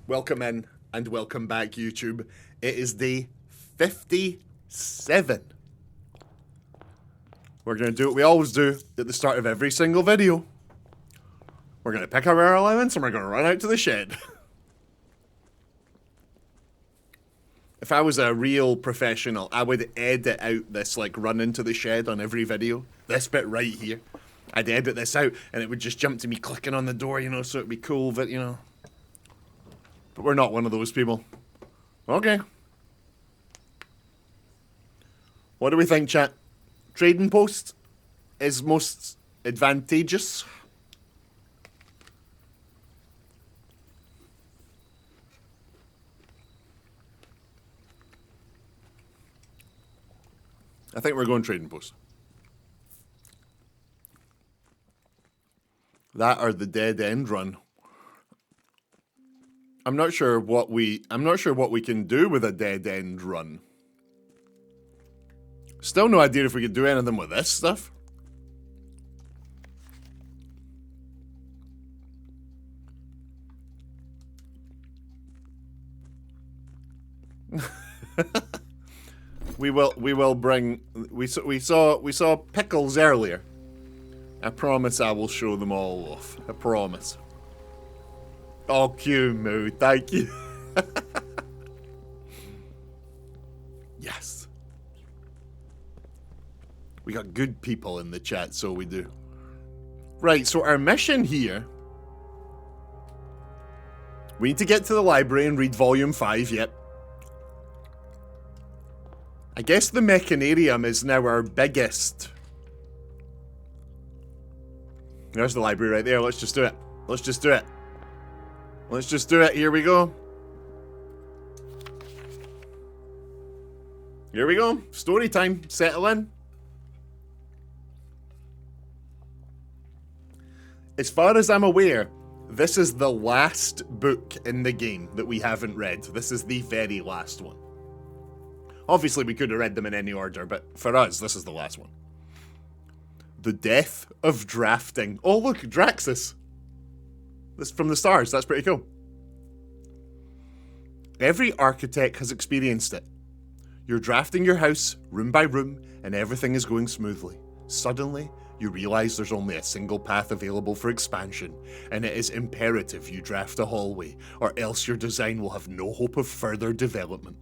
Welcome in and welcome back, YouTube. It is day 57. We're going to do what we always do at the start of every single video. We're going to pick up our allowance and we're going to run out to the shed. If I was a real professional, I would edit out this, like, run into the shed on every video. This bit right here. I'd edit this out and it would just jump to me clicking on the door, you know, so it'd be cool, but, you know. But we're not one of those people. Okay. What do we think, chat? Trading post is most advantageous. I think we're going trading post. That or the dead end run. I'm not sure what we can do with a dead end run. Still no idea if we could do anything with this stuff. we will bring we saw pickles earlier. I promise I will show them all off. I promise. Oh, Q-Moo, thank you. Yes. We got good people in the chat, so we do. Right, so our mission here... We need to get to the library and read Volume 5, yep. I guess the Mechanarium is now our biggest. There's the library right there, let's just do it. Let's just do it. Let's just do it. Here we go. Here we go. Story time. Settle in. As far as I'm aware, this is the last book in the game that we haven't read. This is the very last one. Obviously, we could have read them in any order, but for us, this is the last one. The Death of Drafting. Oh, look, Draxus. This from the stars, that's pretty cool. Every architect has experienced it. You're drafting your house, room by room, and everything is going smoothly. Suddenly, you realize there's only a single path available for expansion, and it is imperative you draft a hallway, or else your design will have no hope of further development.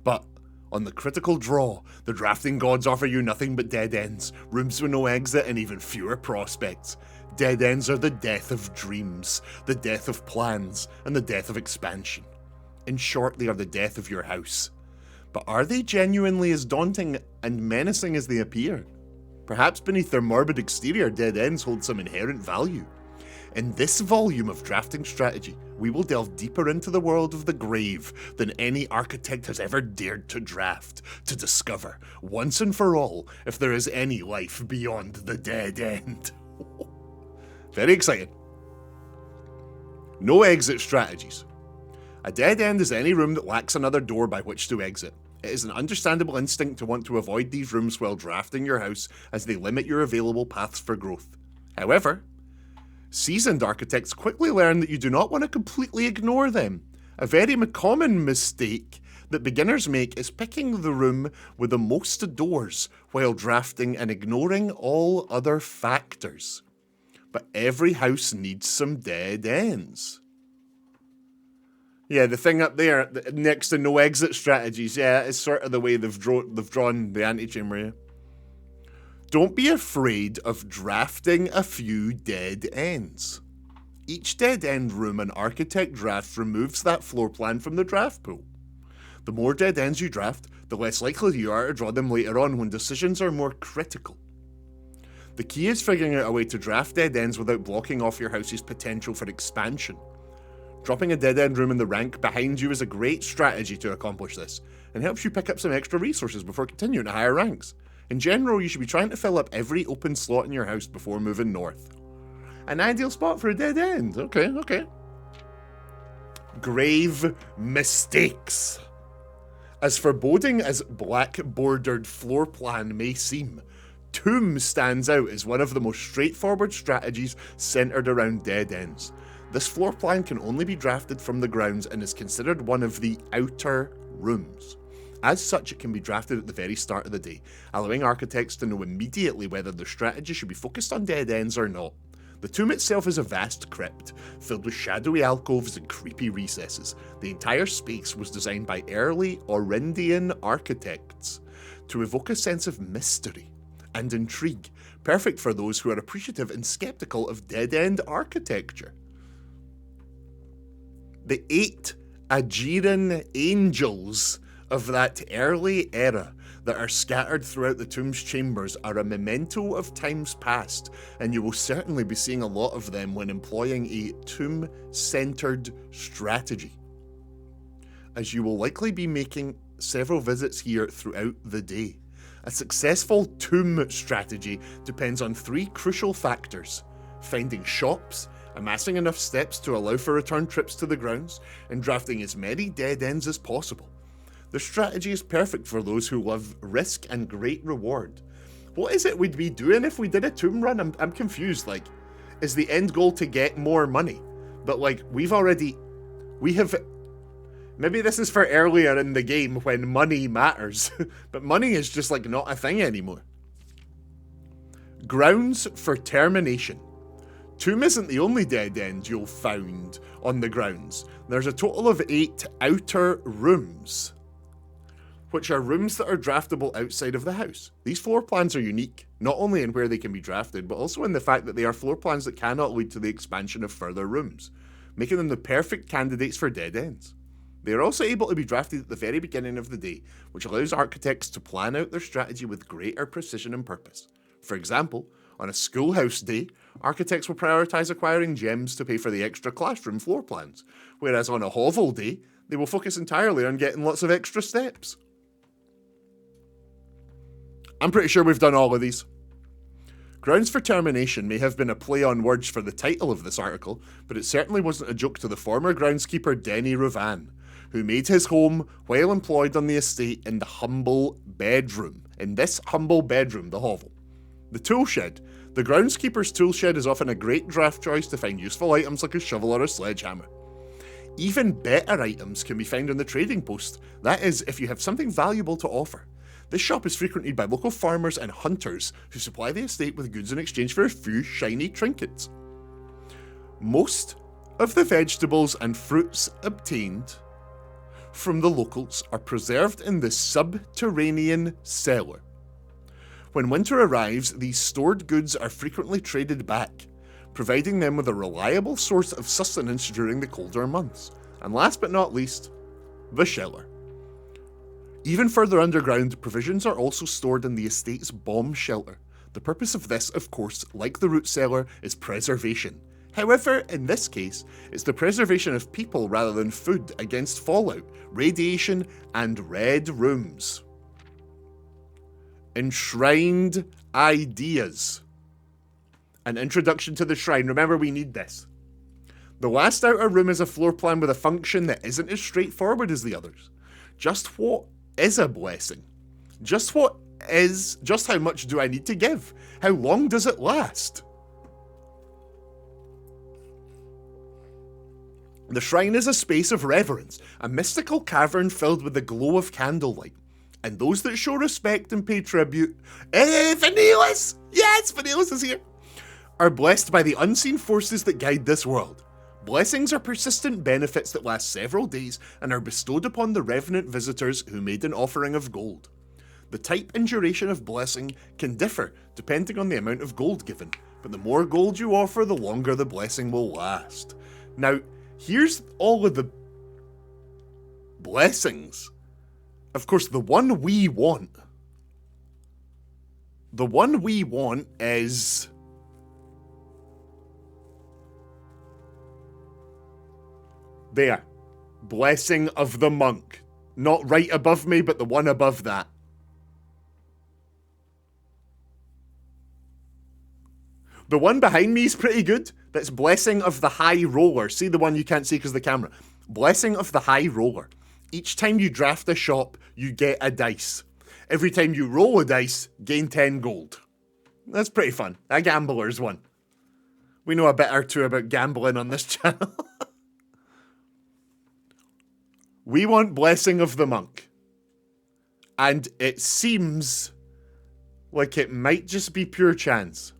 But on the critical draw, the drafting gods offer you nothing but dead ends, rooms with no exit, and even fewer prospects. Dead ends are the death of dreams, the death of plans, and the death of expansion. In short, they are the death of your house. But are they genuinely as daunting and menacing as they appear? Perhaps beneath their morbid exterior, dead ends hold some inherent value. In this volume of drafting strategy, we will delve deeper into the world of the grave than any architect has ever dared to draft, to discover, once and for all, if there is any life beyond the dead end. Very exciting. No exit strategies. A dead end is any room that lacks another door by which to exit. It is an understandable instinct to want to avoid these rooms while drafting your house, as they limit your available paths for growth. However, seasoned architects quickly learn that you do not want to completely ignore them. A very common mistake that beginners make is picking the room with the most doors while drafting and ignoring all other factors. But every house needs some dead ends. Yeah, the thing up there next to no exit strategies, yeah, is sort of the way they've drawn the antechamber, yeah. Don't be afraid of drafting a few dead ends. Each dead end room an architect drafts removes that floor plan from the draft pool. The more dead ends you draft, the less likely you are to draw them later on when decisions are more critical. The key is figuring out a way to draft dead ends without blocking off your house's potential for expansion. Dropping a dead-end room in the rank behind you is a great strategy to accomplish this, and helps you pick up some extra resources before continuing to higher ranks. In general, you should be trying to fill up every open slot in your house before moving north. An ideal spot for a dead end. Okay. Grave mistakes. As foreboding as black-bordered floor plan may seem, Tomb stands out as one of the most straightforward strategies centered around dead ends. This floor plan can only be drafted from the grounds and is considered one of the outer rooms. As such, it can be drafted at the very start of the day, allowing architects to know immediately whether their strategy should be focused on dead ends or not. The tomb itself is a vast crypt, filled with shadowy alcoves and creepy recesses. The entire space was designed by early Orindian architects to evoke a sense of mystery and intrigue, perfect for those who are appreciative and skeptical of dead-end architecture. The 8 Aegean angels of that early era that are scattered throughout the tomb's chambers are a memento of times past, and you will certainly be seeing a lot of them when employing a tomb-centered strategy, as you will likely be making several visits here throughout the day. A successful tomb strategy depends on 3 crucial factors: finding shops, amassing enough steps to allow for return trips to the grounds, and drafting as many dead ends as possible. The strategy is perfect for those who love risk and great reward. What is it we'd be doing if we did a tomb run? I'm confused. Like, is the end goal to get more money? But like, we have, maybe this is for earlier in the game when money matters, but money is just like not a thing anymore. Grounds for termination. Tomb isn't the only dead end you'll find on the grounds. There's a total of 8 outer rooms, which are rooms that are draftable outside of the house. These floor plans are unique, not only in where they can be drafted, but also in the fact that they are floor plans that cannot lead to the expansion of further rooms, making them the perfect candidates for dead ends. They are also able to be drafted at the very beginning of the day, which allows architects to plan out their strategy with greater precision and purpose. For example, on a schoolhouse day, architects will prioritise acquiring gems to pay for the extra classroom floor plans, whereas on a hovel day, they will focus entirely on getting lots of extra steps. I'm pretty sure we've done all of these. Grounds for termination may have been a play on words for the title of this article, but it certainly wasn't a joke to the former groundskeeper Denny Rovan, who made his home while employed on the estate in this humble bedroom, the hovel. The tool shed. The groundskeeper's tool shed is often a great draft choice to find useful items like a shovel or a sledgehammer. Even better items can be found on the trading post, that is, if you have something valuable to offer. This shop is frequented by local farmers and hunters who supply the estate with goods in exchange for a few shiny trinkets. Most of the vegetables and fruits obtained from the locals are preserved in the subterranean cellar. When winter arrives, these stored goods are frequently traded back, providing them with a reliable source of sustenance during the colder months. And last but not least, the cellar. Even further underground, provisions are also stored in the estate's bomb shelter. The purpose of this, of course, like the root cellar, is preservation. However, in this case, it's the preservation of people rather than food against fallout, radiation, and red rooms. Enshrined ideas. An introduction to the shrine. Remember, we need this. The last outer room is a floor plan with a function that isn't as straightforward as the others. Just what is a blessing? Just how much do I need to give? How long does it last? The shrine is a space of reverence, a mystical cavern filled with the glow of candlelight. And those that show respect and pay tribute, Vanillus! Yes, Vanillus is here! Are blessed by the unseen forces that guide this world. Blessings are persistent benefits that last several days and are bestowed upon the revenant visitors who made an offering of gold. The type and duration of blessing can differ depending on the amount of gold given, but the more gold you offer, the longer the blessing will last. Now, here's all of the blessings. Of course, the one we want is there. Blessing of the monk. Not right above me, but the one above that. The one behind me is pretty good. That's Blessing of the High Roller. See the one you can't see because of the camera. Blessing of the High Roller. Each time you draft a shop, you get a dice. Every time you roll a dice, gain 10 gold. That's pretty fun. A gambler's one. We know a bit or two about gambling on this channel. We want Blessing of the Monk. And it seems like it might just be pure chance.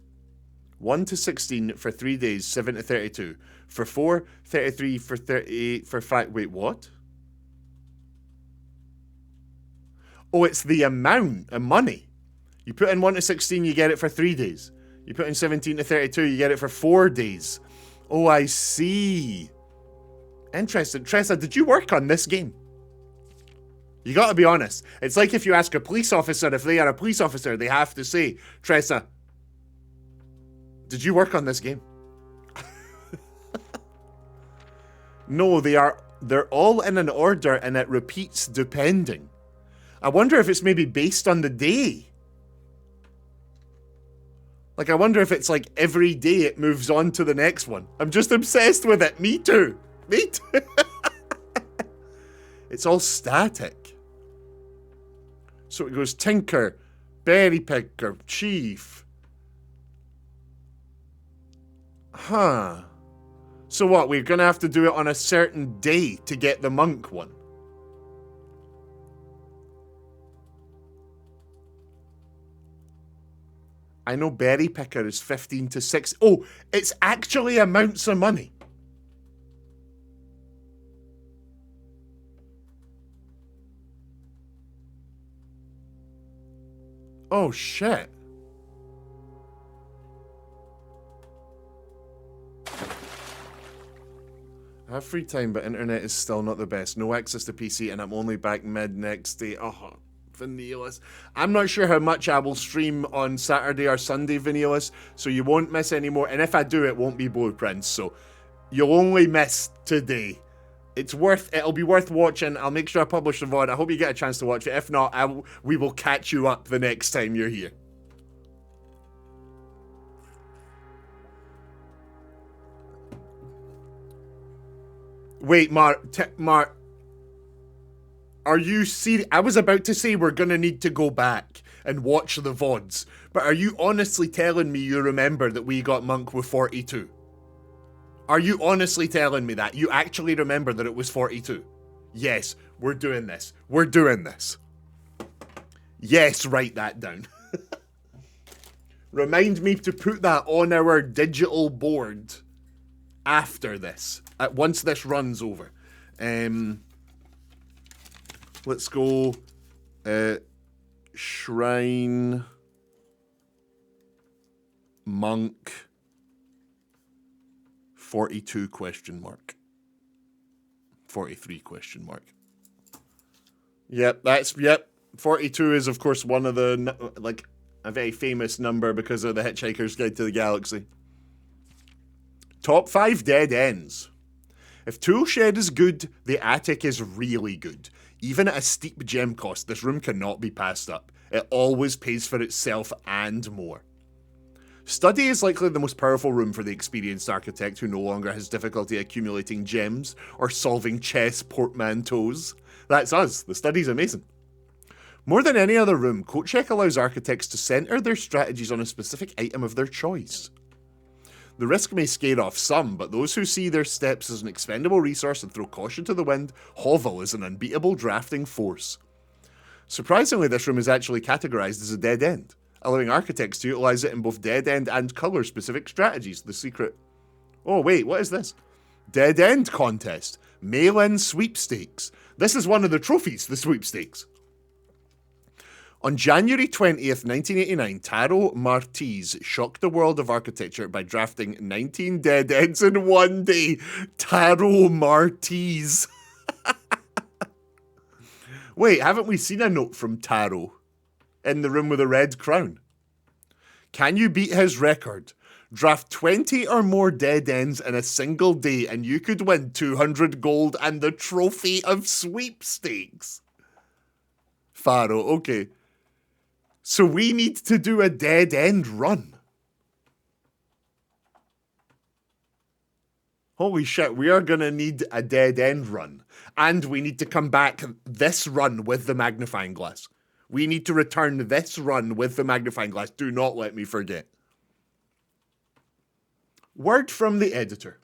1 to 16 for 3 days, 7 to 32. For 4, 33, for 38, for 5... Wait, what? Oh, it's the amount of money. You put in 1 to 16, you get it for 3 days. You put in 17 to 32, you get it for 4 days. Oh, I see. Interesting. Tressa, did you work on this game? You gotta be honest. It's like if you ask a police officer if they are a police officer, they have to say, Tressa, did you work on this game? No, they're all in an order and it repeats depending. I wonder if it's maybe based on the day. Like, I wonder if it's like every day it moves on to the next one. I'm just obsessed with it. Me too. Me too. It's all static. So it goes Tinker, Berry Picker, Chief. Huh. So what, we're gonna have to do it on a certain day to get the monk one? I know Berry Picker is 15 to 6. Oh, it's actually amounts of money. Oh, shit. I have free time, but internet is still not the best. No access to PC, and I'm only back mid next day. Oh, Vanillus. I'm not sure how much I will stream on Saturday or Sunday, Vanillus, so you won't miss any more. And if I do, it won't be Blueprints, so you'll only miss today. It'll be worth watching. I'll make sure I publish the VOD. I hope you get a chance to watch it. If not, we will catch you up the next time you're here. Wait, Mark, are you serious? I was about to say we're gonna need to go back and watch the VODs, but are you honestly telling me you remember that we got Monk with 42? Are you honestly telling me that? You actually remember that it was 42? Yes, we're doing this. We're doing this. Yes, write that down. Remind me to put that on our digital board after this. Once this runs over. Let's go. Shrine. Monk. 42 question mark. 43 question mark. Yep, 42 is of course one of the, like, a very famous number because of the Hitchhiker's Guide to the Galaxy. Top 5 dead ends. If Toolshed is good, the attic is really good. Even at a steep gem cost, this room cannot be passed up. It always pays for itself and more. Study is likely the most powerful room for the experienced architect who no longer has difficulty accumulating gems or solving chess portmanteaus. That's us. The study's amazing. More than any other room, Coat Check allows architects to centre their strategies on a specific item of their choice. The risk may scare off some, but those who see their steps as an expendable resource and throw caution to the wind, hovel is an unbeatable drafting force. Surprisingly, this room is actually categorised as a dead end, allowing architects to utilise it in both dead end and colour-specific strategies. The secret... Oh wait, what is this? Dead end contest. Mail-in sweepstakes. This is one of the trophies, the sweepstakes. On January 20th, 1989, Taro Martiz shocked the world of architecture by drafting 19 dead ends in one day. Taro Martiz. Wait, haven't we seen a note from Taro in the room with the red crown? Can you beat his record? Draft 20 or more dead ends in a single day and you could win 200 gold and the trophy of sweepstakes. Faro, okay. So we need to do a dead end run. Holy shit, we are going to need a dead end run. And we need to come back this run with the magnifying glass. We need to return this run with the magnifying glass. Do not let me forget. Word from the editor.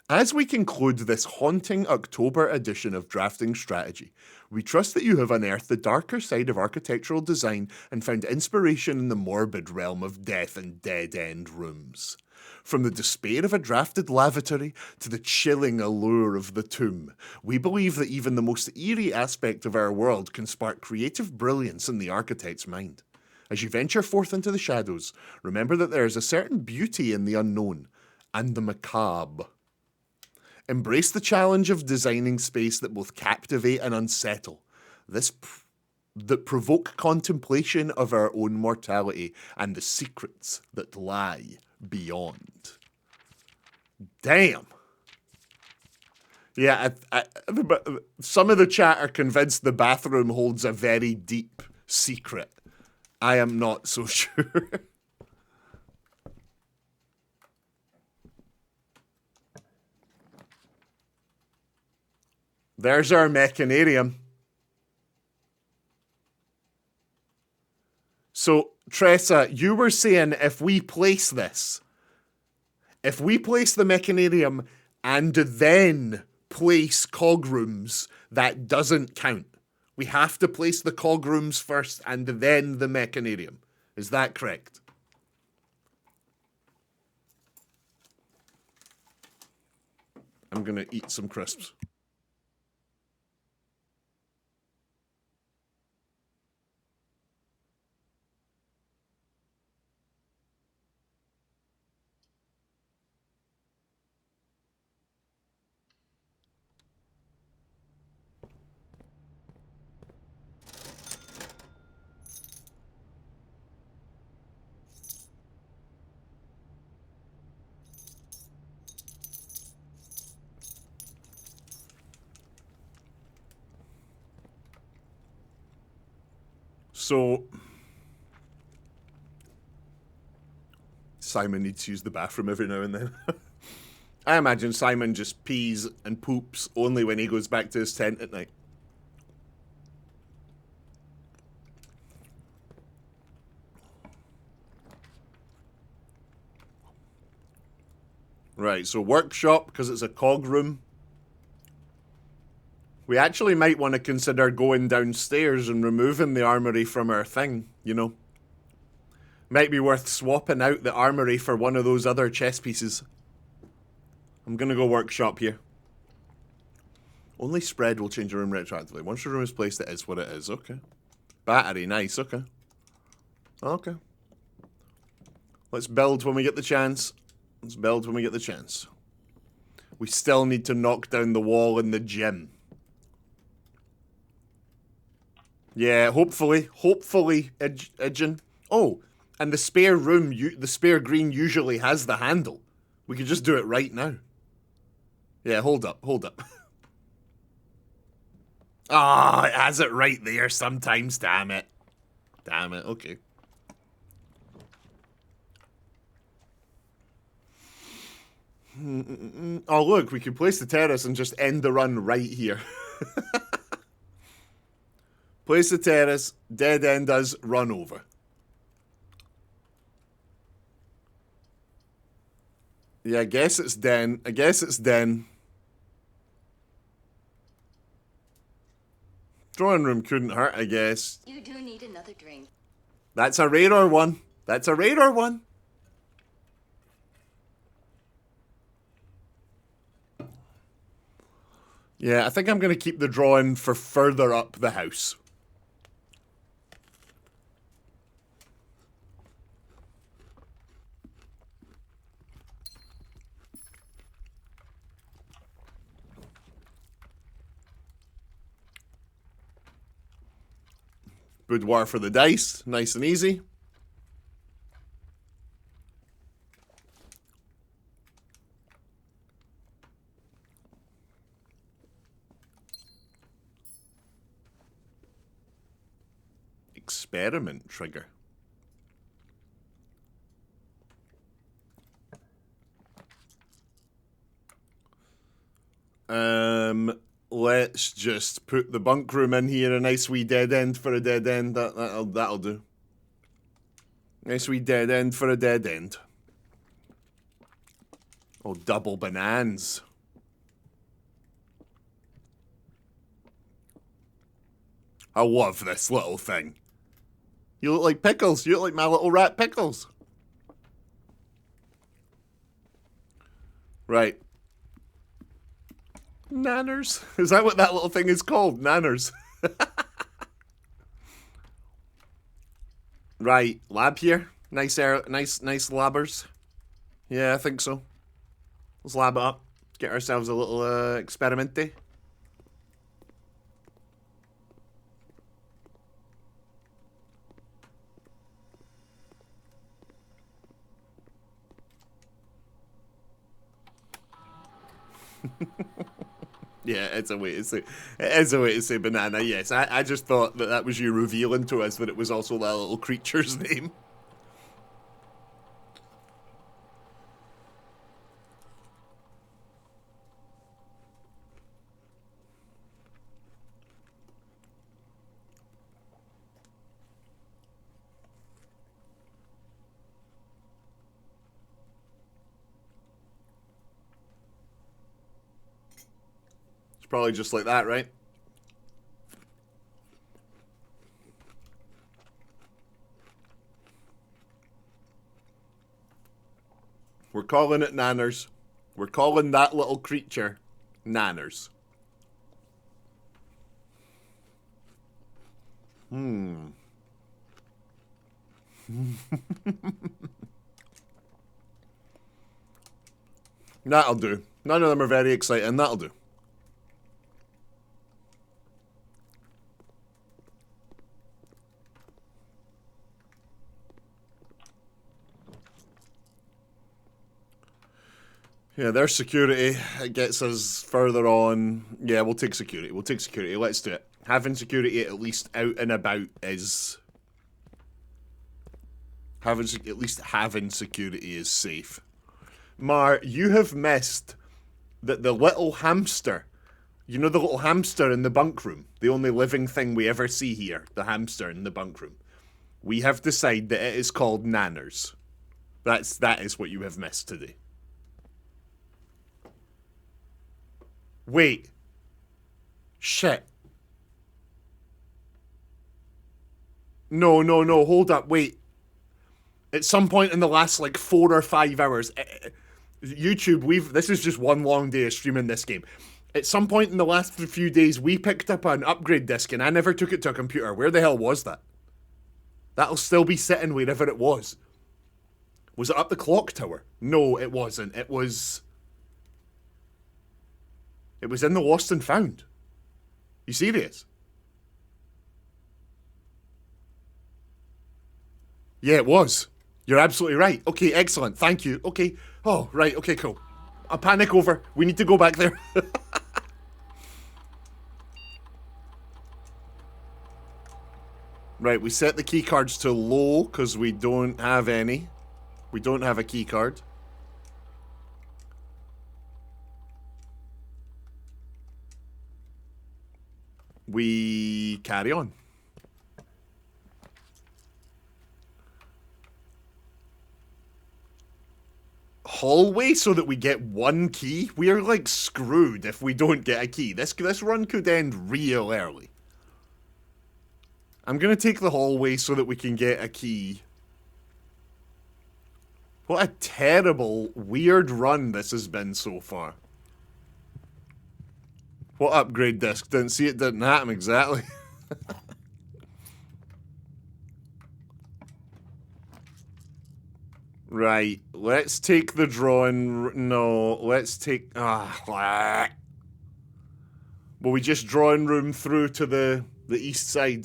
As we conclude this haunting October edition of Drafting Strategy, we trust that you have unearthed the darker side of architectural design and found inspiration in the morbid realm of death and dead-end rooms. From the despair of a drafted lavatory to the chilling allure of the tomb, we believe that even the most eerie aspect of our world can spark creative brilliance in the architect's mind. As you venture forth into the shadows, remember that there is a certain beauty in the unknown and the macabre. Embrace the challenge of designing space that both captivate and unsettle, that provoke contemplation of our own mortality and the secrets that lie beyond. Damn. Yeah, some of the chat are convinced the bathroom holds a very deep secret. I am not so sure. There's our mechanarium. So, Tressa, you were saying if we place the mechanarium and then place cog rooms, that doesn't count. We have to place the cog rooms first and then the mechanarium. Is that correct? I'm gonna eat some crisps. So, Simon needs to use the bathroom every now and then. I imagine Simon just pees and poops only when he goes back to his tent at night. Right, so workshop, because it's a cog room. We actually might want to consider going downstairs and removing the armory from our thing, you know. Might be worth swapping out the armory for one of those other chess pieces. I'm gonna go workshop here. Only spread will change a room retroactively. Once your room is placed, it is what it is. Okay. Battery, nice, okay. Okay. Let's build when we get the chance. Let's build when we get the chance. We still need to knock down the wall in the gym. Yeah, hopefully, Idjin. Oh, and the spare room, the spare green usually has the handle. We could just do it right now. Yeah, hold up. Ah, it has it right there sometimes, damn it. Damn it, okay. Oh, look, we could place the terrace and just end the run right here. Place the terrace, dead end us, run over. Yeah, I guess it's den. Drawing room couldn't hurt, I guess. You do need another drink. That's a radar one. Yeah, I think I'm going to keep the drawing for further up the house. Boudoir for the dice, nice and easy. Experiment trigger. Let's just put the bunk room in here, a nice wee dead end for a dead end. That'll do. Nice wee dead end for a dead end. Oh, double bananas. I love this little thing. You look like Pickles. You look like my little rat Pickles. Right. Nanners. Is that what that little thing is called? Nanners. Right. Lab here. Nice labbers. Yeah, I think so. Let's lab it up. Get ourselves a little experimenty. Yeah, it's a way to say. It is a way to say banana. Yes, I just thought that that was you revealing to us that it was also that little creature's name. It's probably just like that, right? We're calling it Nanners. We're calling that little creature Nanners. That'll do. None of them are very exciting. That'll do. Yeah, there's security. It gets us further on. Yeah, we'll take security. We'll take security. Let's do it. Having security at least out and about is... At least having security is safe. Mar, you have missed that the little hamster... You know the little hamster in the bunk room? The only living thing we ever see here. The hamster in the bunk room. We have decided that it is called Nanners. That is what you have missed today. Wait. Shit. No, hold up, wait. At some point in the last, like, 4 or 5 hours, YouTube, this is just one long day of streaming this game. At some point in the last few days, we picked up an upgrade disc, and I never took it to a computer. Where the hell was that? That'll still be sitting wherever it was. Was it up the clock tower? No, it wasn't. It was in the lost and found. You serious? Yeah, it was. You're absolutely right. Okay, excellent. Thank you. Okay. Oh, right. Okay, cool. A panic over. We need to go back there. Right, we set the key cards to low because we don't have any. We don't have a key card. We carry on. Hallway so that we get one key? We are like screwed if we don't get a key. This run could end real early. I'm gonna take the hallway so that we can get a key. What a terrible, weird run this has been so far. What upgrade disc? Didn't see it, didn't happen exactly. Right, let's take the drawing... No, let's take... Will we just drawing room through to the east side?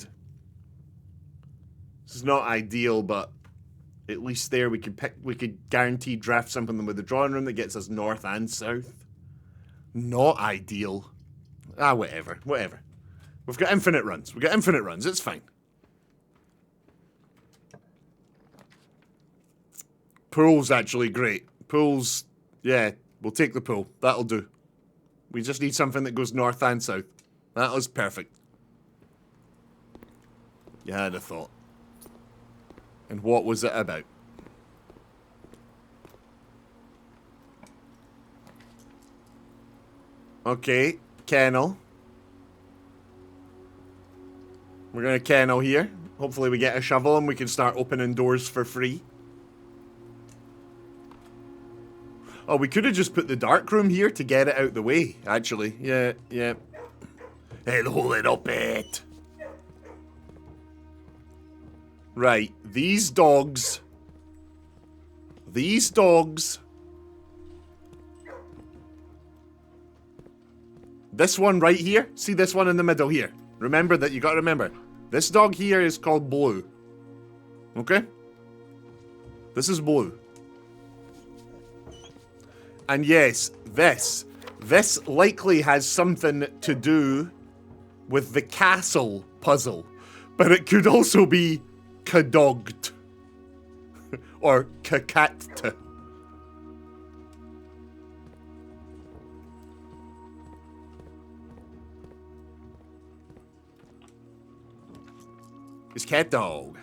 This is not ideal, but at least there we could guarantee draft something with the drawing room that gets us north and south. Not ideal. Whatever. We've got infinite runs. It's fine. Pool's actually great. Pool's... Yeah, we'll take the pool. That'll do. We just need something that goes north and south. That was perfect. You had a thought. And what was it about? Okay, kennel. We're gonna kennel here. Hopefully we get a shovel and we can start opening doors for free. Oh, we could have just put the dark room here to get it out the way, actually. Yeah, yeah. Hello, little pet. Right, these dogs. These dogs. This one right here. See this one in the middle here. Remember that, you gotta remember. This dog here is called Blue. Okay? This is Blue. And yes, this likely has something to do with the castle puzzle. But it could also be kadogged. Or kakatta. It's cat dog.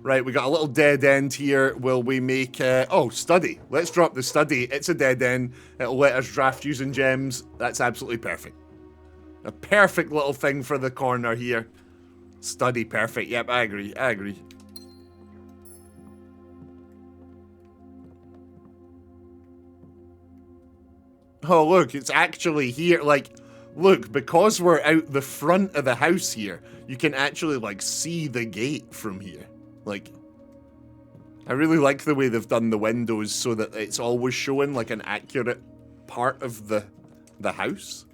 Right, we got a little dead end here. Will we make... oh, study. Let's drop the study. It's a dead end. It'll let us draft using gems. That's absolutely perfect. A perfect little thing for the corner here. Study, perfect. Yep, I agree. I agree. Oh, look, it's actually here. Like, look, because we're out the front of the house here, you can actually, like, see the gate from here. Like, I really like the way they've done the windows so that it's always showing, like, an accurate part of the house.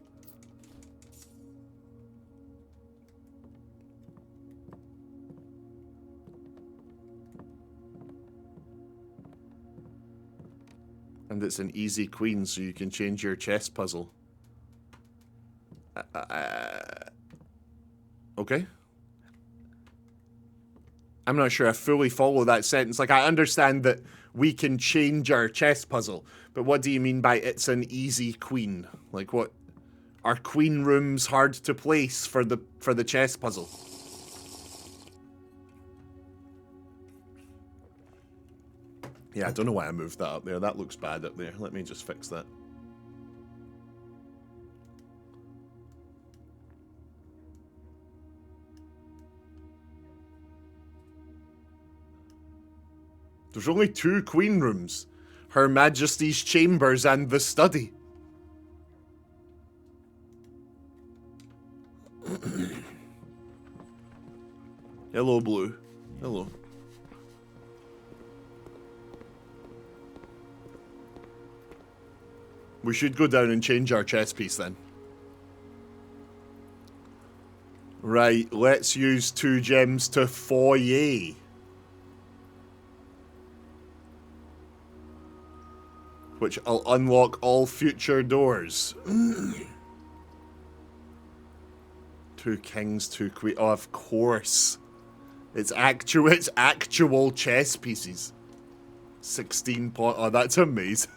And it's an easy queen, so you can change your chess puzzle. Okay. I'm not sure I fully follow that sentence. Like, I understand that we can change our chess puzzle, but what do you mean by it's an easy queen? Like, what? Are queen rooms hard to place for the chess puzzle? Yeah, I don't know why I moved that up there. That looks bad up there. Let me just fix that. There's only 2 queen rooms. Her Majesty's chambers and the study. Hello, Blue. Hello. We should go down and change our chess piece then. Right, let's use 2 gems to foyer. Which will unlock all future doors. 2 kings, 2 queens. Oh, of course. It's actual chess pieces. 16 point. Oh, that's amazing.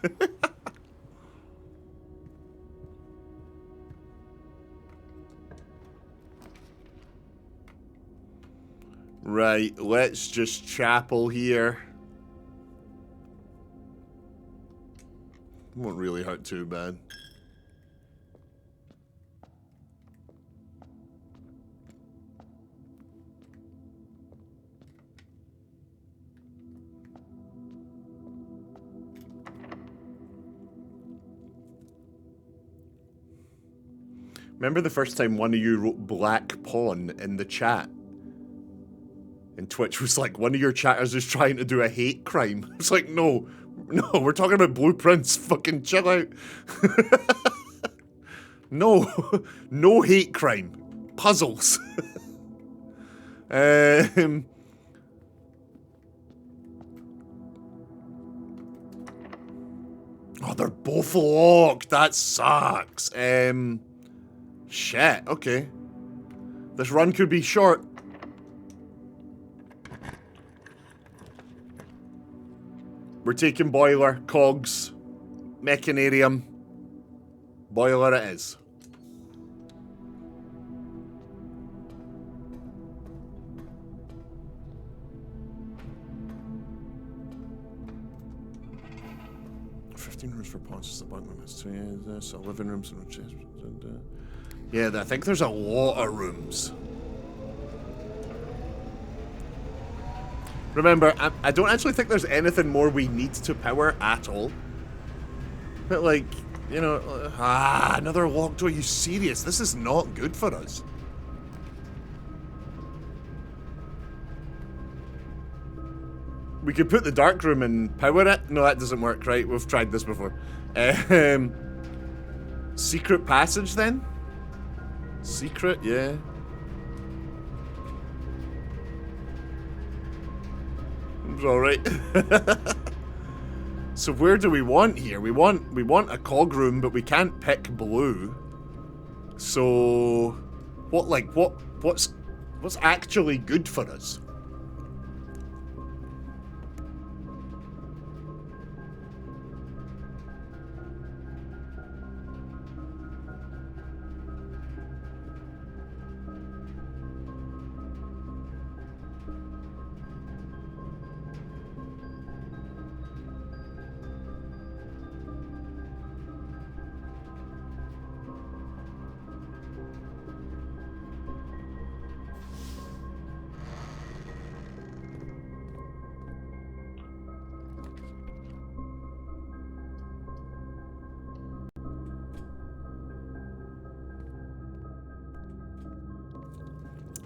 Right, let's just chapel here. Won't really hurt too bad. Remember the first time one of you wrote black pawn in the chat? And Twitch was like, one of your chatters is trying to do a hate crime. It's like, no, we're talking about blueprints. Fucking chill out. No, no hate crime. Puzzles. Oh, they're both locked. That sucks. Shit. Okay. This run could be short. We're taking boiler, cogs, mechanarium. Boiler it is. 15 rooms for ponds, the bunk room has 2, this, a living room, some chairs. Yeah, I think there's a lot of rooms. Remember, I don't actually think there's anything more we need to power at all. But like, you know, another locked door. Are you serious? This is not good for us. We could put the dark room and power it. No, that doesn't work, right? We've tried this before. Secret passage then? Secret, yeah. It's alright. So where do we want here? We want a cog room, but we can't pick blue. So what's actually good for us?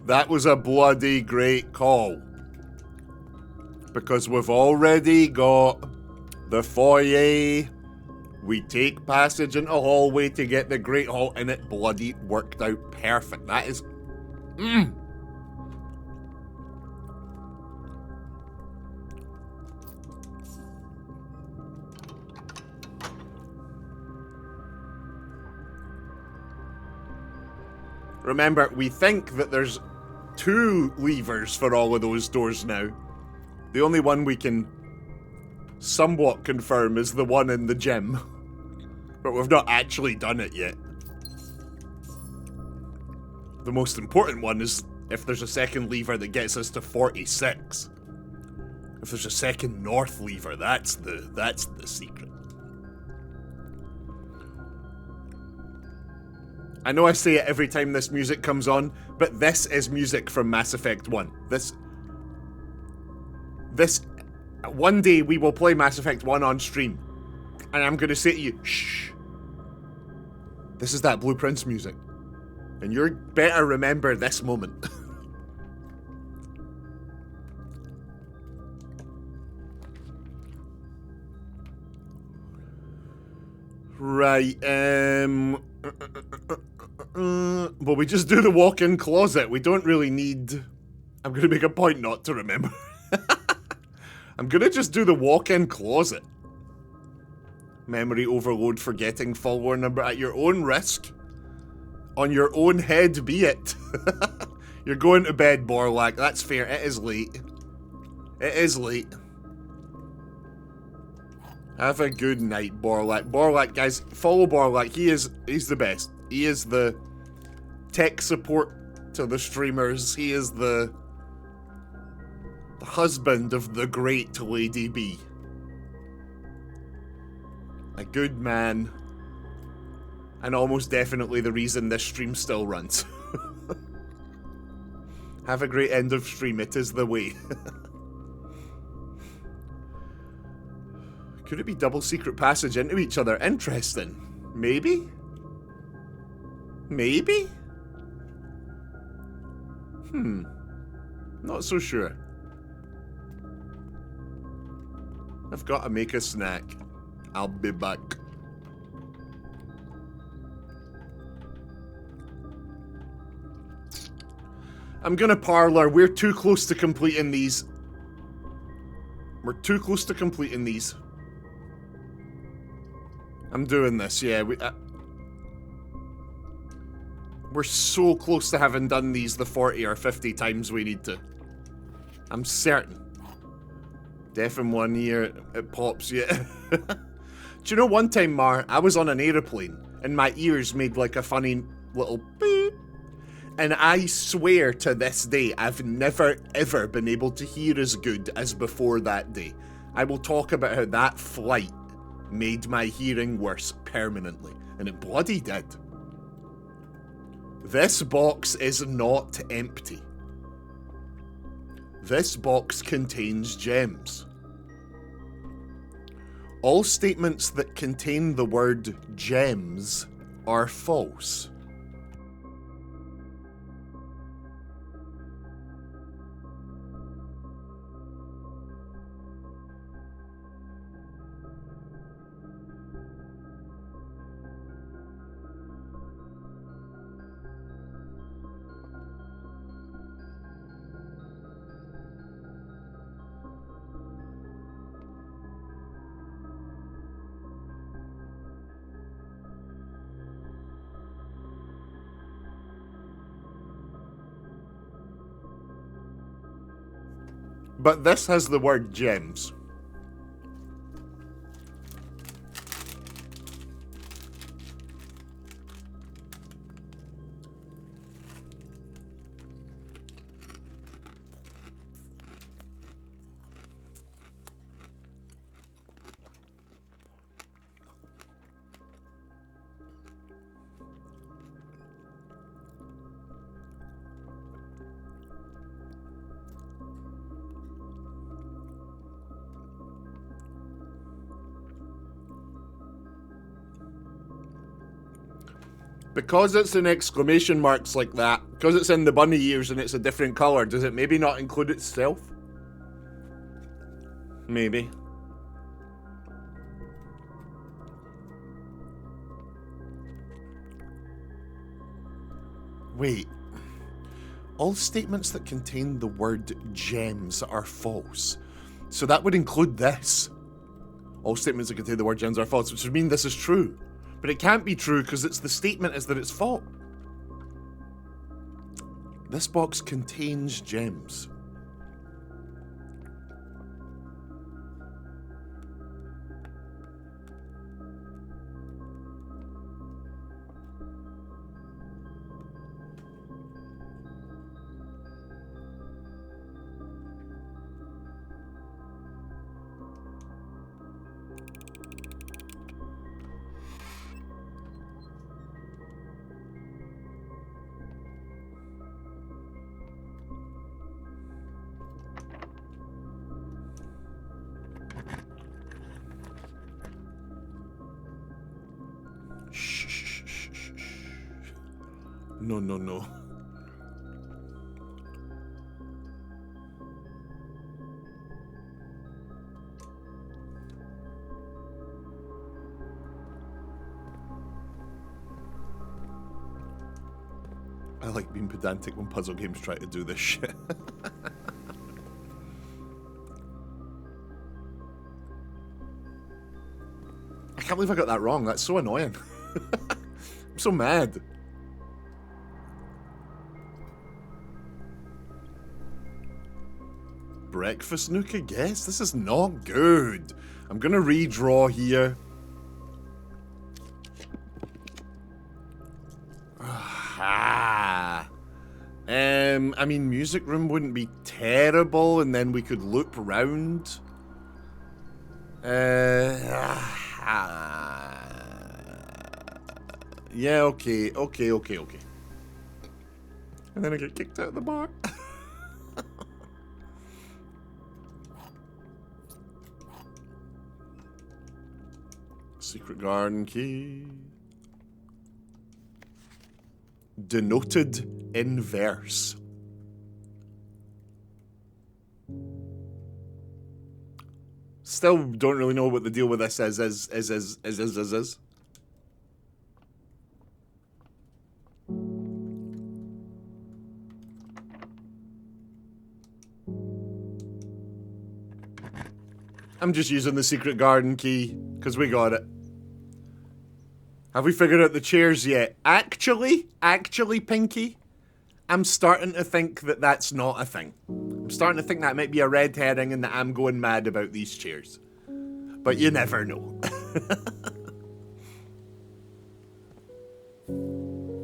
That was a bloody great call. Because we've already got the foyer. We take passage into hallway to get the Great Hall, and it bloody worked out perfect. That is... Remember, we think that there's 2 levers for all of those doors now. The only one we can somewhat confirm is the one in the gym. But we've not actually done it yet. The most important one is if there's a second lever that gets us to 46. If there's a second north lever, that's the secret. I know I say it every time this music comes on, but this is music from Mass Effect 1. This... One day we will play Mass Effect 1 on stream. And I'm gonna say to you, shh. This is that Blueprints music. And you better remember this moment. Right, well, we just do the walk-in closet. We don't really need... I'm gonna make a point not to remember. I'm gonna just do the walk-in closet. Memory overload, forgetting full war number at your own risk. On your own head be it. You're going to bed, Borlak. That's fair. It is late. It is late. Have a good night, Borlak. Borlak, guys, follow Borlak. He's the best. He is the tech support to the streamers. He is the husband of the great Lady B. A good man. And almost definitely the reason this stream still runs. Have a great end of stream. It is the way. Could it be double secret passage into each other? Interesting. Maybe? Maybe? Not so sure. I've got to make a snack. I'll be back. I'm gonna parlor. We're too close to completing these. We're too close to completing these. I'm doing this, yeah. We're so close to having done these the 40 or 50 times we need to. I'm certain. Deaf in one ear, it pops, yeah. Do you know one time, Mar, I was on an aeroplane and my ears made like a funny little beep. And I swear to this day, I've never ever been able to hear as good as before that day. I will talk about how that flight made my hearing worse permanently, and it bloody did. This box is not empty. This box contains gems. All statements that contain the word gems are false. But this has the word gems. Because it's in exclamation marks like that, because it's in the bunny ears and it's a different colour, does it maybe not include itself? Maybe. Wait. All statements that contain the word gems are false. So that would include this. All statements that contain the word gems are false, which would mean this is true. But it can't be true because the statement is that it's false. This box contains gems. No. I like being pedantic when puzzle games try to do this shit. I can't believe I got that wrong. That's so annoying. I'm so mad. Breakfast nook, I guess? This is not good. I'm gonna redraw here. I mean, music room wouldn't be terrible, and then we could loop round. Yeah, okay. And then I get kicked out of the bar. Secret garden key. Denoted in verse. Still don't really know what the deal with this is. I'm just using the secret garden key, because we got it. Have we figured out the chairs yet? Actually, Pinky, I'm starting to think that that's not a thing. I'm starting to think that might be a red herring and that I'm going mad about these chairs. But you never know.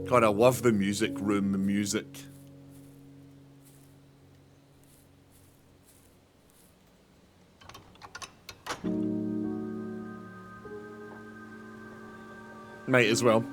God, I love the music room music. Might as well.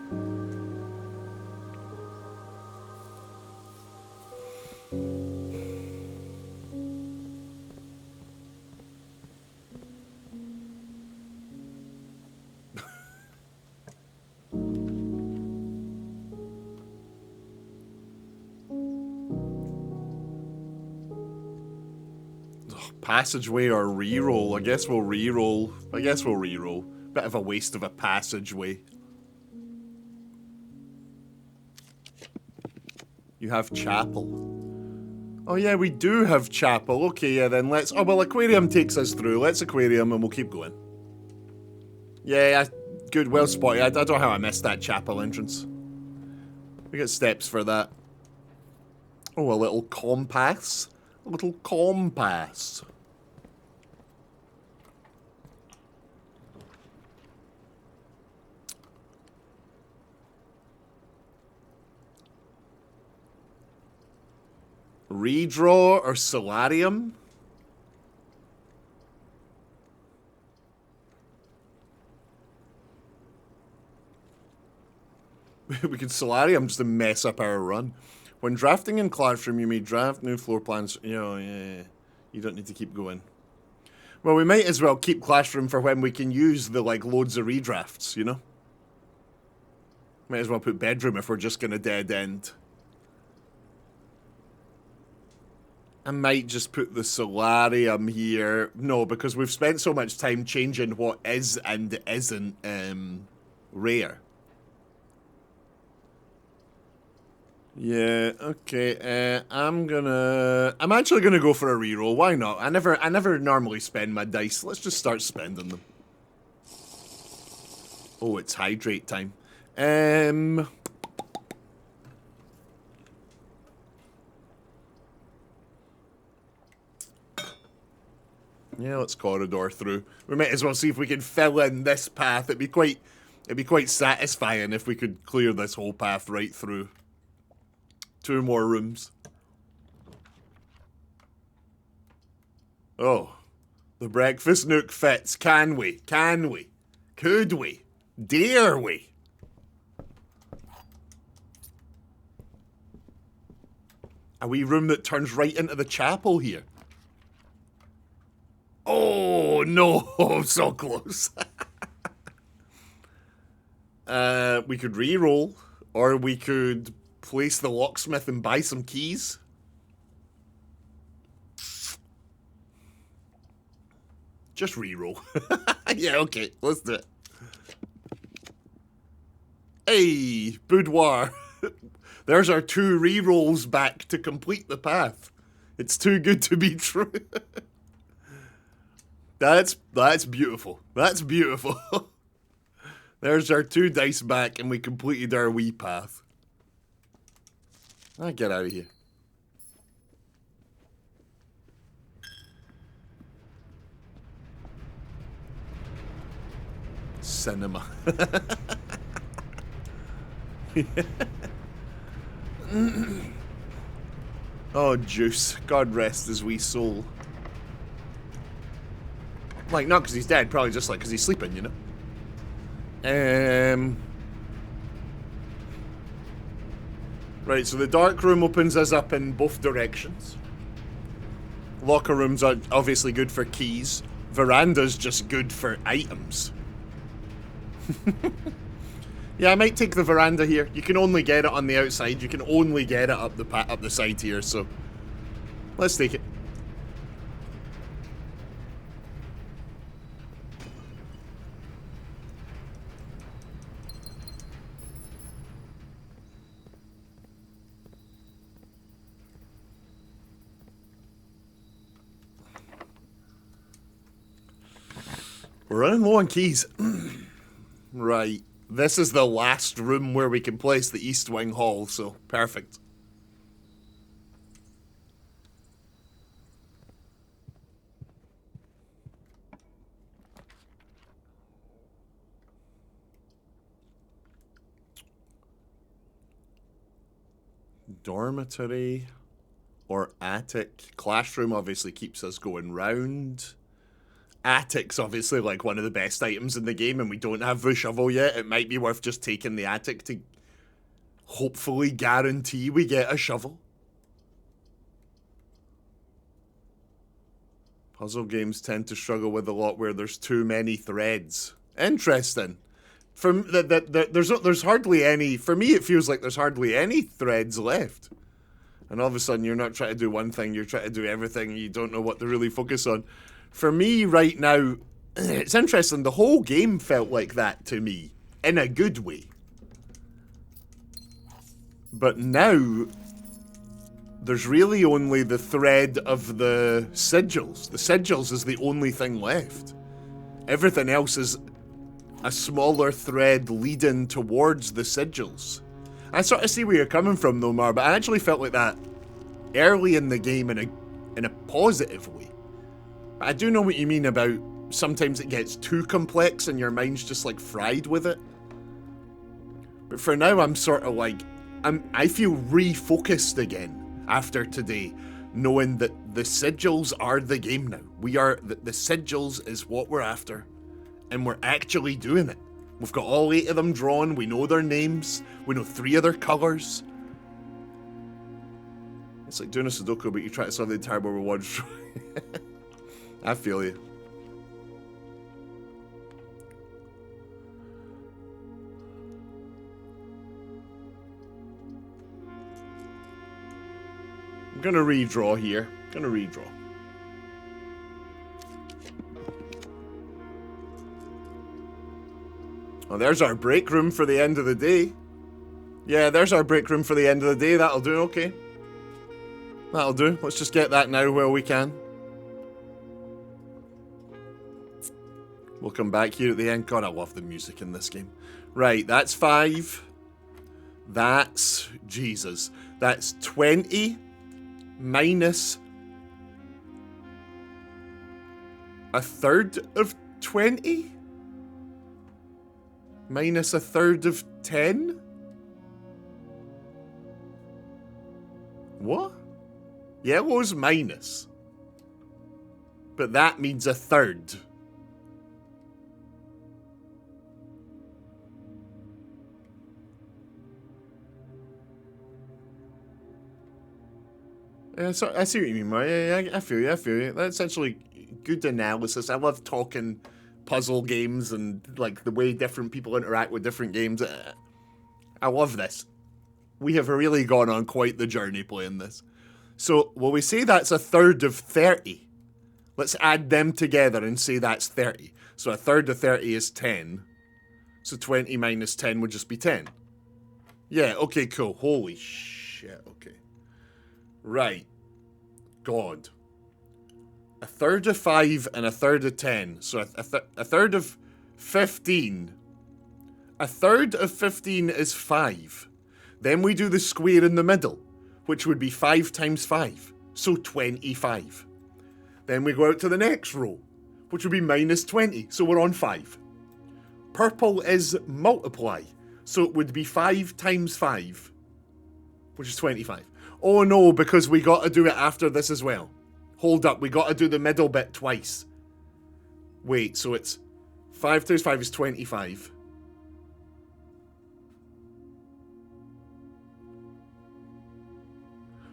Passageway or reroll? I guess we'll reroll. Bit of a waste of a passageway. You have chapel. Oh yeah, we do have chapel. Okay, yeah, then let's... Oh, well, aquarium takes us through. Let's aquarium and we'll keep going. Yeah, good, well spotted. I don't know how I missed that chapel entrance. We got steps for that. Oh, a little compass. A little compass. Redraw or solarium? We could solarium just to mess up our run. When drafting in Classroom, you may draft new floor plans. Yeah. You don't need to keep going. Well, we might as well keep Classroom for when we can use the, like, loads of redrafts, you know? Might as well put bedroom if we're just gonna dead end. I might just put the solarium here. No, because we've spent so much time changing what is and isn't rare. Yeah, okay. I'm actually gonna go for a reroll. Why not? I never normally spend my dice. Let's just start spending them. Oh, it's hydrate time. Yeah, let's corridor through. We might as well see if we can fill in this path. It'd be quite satisfying if we could clear this whole path right through. 2 more rooms. Oh, the breakfast nook fits. Can we? Can we? Could we? Dare we? A wee room that turns right into the chapel here. Oh, no, so close. We could re-roll, or we could place the locksmith and buy some keys. Just re-roll. Yeah, okay, let's do it. Hey, boudoir. There's our 2 re-rolls back to complete the path. It's too good to be true. That's beautiful. That's beautiful. There's our 2 dice back and we completed our wee path. Get out of here. Cinema. Oh, Juice. God rest his wee soul. Like, not because he's dead, probably just like because he's sleeping, you know? Right, so the dark room opens us up in both directions. Locker rooms are obviously good for keys. Veranda's just good for items. Yeah, I might take the veranda here. You can only get it on the outside. You can only get it up the side here, so let's take it. We're running low on keys. Right. This is the last room where we can place the East Wing Hall, so perfect. Dormitory or attic. Classroom obviously keeps us going round. attic's obviously like one of the best items in the game, and we don't have the shovel yet. It might be worth just taking the attic to hopefully guarantee we get a shovel. Puzzle games tend to struggle with a lot where there's too many threads. Interesting. There's hardly any. For me, it feels like there's hardly any threads left. And all of a sudden, you're not trying to do one thing, you're trying to do everything, you don't know what to really focus on. For me, right now, it's interesting, the whole game felt like that to me, in a good way. But now, there's really only the thread of the sigils. The sigils is the only thing left. Everything else is a smaller thread leading towards the sigils. I sort of see where you're coming from though, Mar, but I actually felt like that early in the game in a positive way. I do know what you mean about sometimes it gets too complex and your mind's just like fried with it. But for now, I'm sort of like, I feel refocused again after today, knowing that the sigils are the game now. The sigils is what we're after, and we're actually doing it. We've got all 8 of them drawn, we know their names, we know 3 of their colours. It's like doing a Sudoku, but you try to solve the entire board with one try. I feel you. I'm gonna redraw here. Oh, there's our break room for the end of the day. Yeah, there's our break room for the end of the day. That'll do, okay. That'll do. Let's just get that now while we can. We'll come back here at the end. God, I love the music in this game. Right, that's 5. That's... Jesus. That's 20 minus a third of 20? Minus a third of 10? What? Yellow's minus. But that means a third. So I see what you mean, Mike. Yeah, I feel you. That's actually good analysis. I love talking puzzle games and like the way different people interact with different games. I love this. We have really gone on quite the journey playing this. So, will we say that's a third of 30? Let's add them together and say that's 30. So a third of 30 is 10. So 20 minus 10 would just be 10. Yeah, okay, cool. Holy shit, okay. Right. God. A third of 5 and a third of 10. So a third of 15. A third of 15 is 5. Then we do the square in the middle, which would be 5 times 5. So 25. Then we go out to the next row, which would be minus 20. So we're on 5. Purple is multiply. So it would be 5 times 5, which is 25. Oh no, because we got to do it after this as well. Hold up, we got to do the middle bit twice. Wait, so it's 5 times 5 is 25.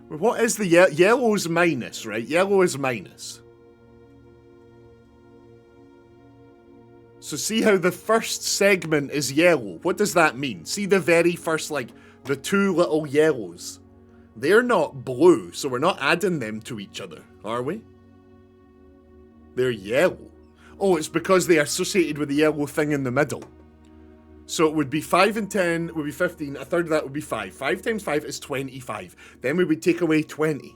What is the yellow's minus, right? Yellow is minus. So see how the first segment is yellow. What does that mean? See the very first, like, the 2 little yellows. They're not blue, so we're not adding them to each other, are we? They're yellow. Oh, it's because they are associated with the yellow thing in the middle. So it would be 5 and 10 would be 15. A third of that would be 5. 5 times 5 is 25. Then we would take away 20,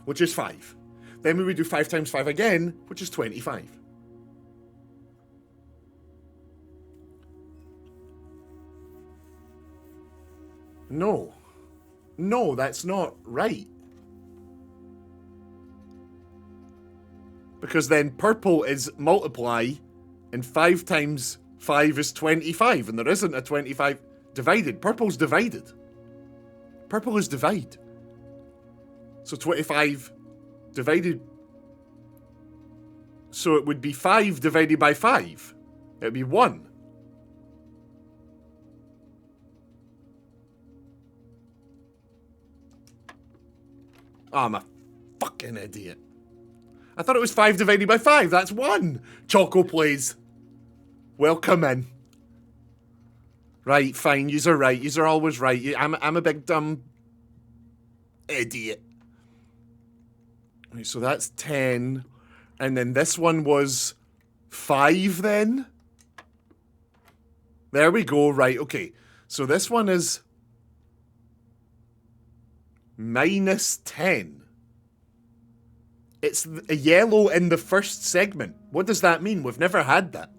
which is 5. Then we would do 5 times 5 again, which is 25. No. No, that's not right. Because then purple is multiply, and 5 times 5 is 25, and there isn't a 25 divided. Purple's divided. Purple is divide. So 25 divided... So it would be 5 divided by 5. It would be 1. Oh, I'm a fucking idiot. I thought it was 5 divided by 5. That's 1. Choco plays. Welcome in. Right, fine. You're right. You're always right. I'm a big dumb idiot. Right, so that's 10. And then this one was 5 then? There we go. Right, okay. So this one is minus 10. It's a yellow in the first segment. What does that mean? We've never had that.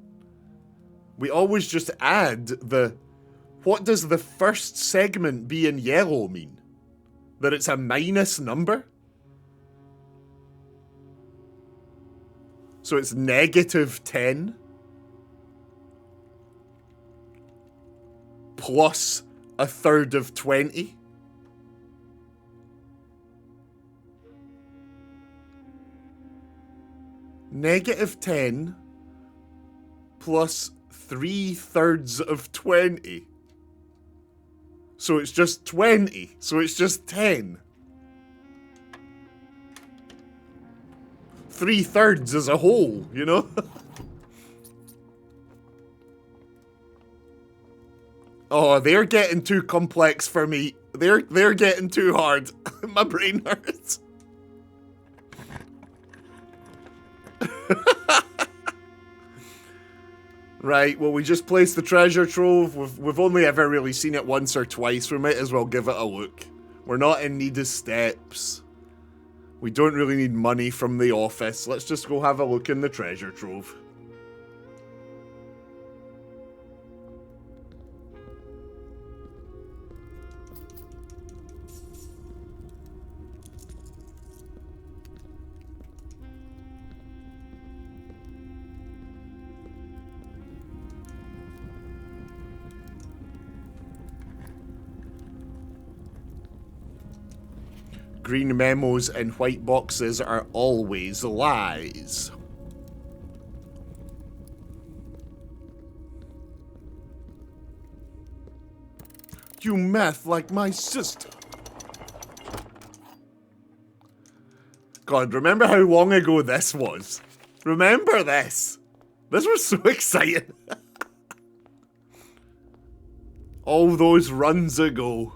We always just add the... What does the first segment being yellow mean? That it's a minus number? So it's negative 10 plus a third of 20. Negative 10 plus 3/3 of 20. So it's just 20. So it's just 10. 3/3 is a whole, you know? Oh, they're getting too complex for me. They're getting too hard. My brain hurts. Right, well, we just placed the treasure trove. We've only ever really seen it once or twice. We might as well give it a look. We're not in need of steps. We don't really need money from the office. Let's just go have a look in the treasure trove. Green memos in white boxes are always lies. You math like my sister. God, remember how long ago this was? Remember this? This was so exciting. All those runs ago.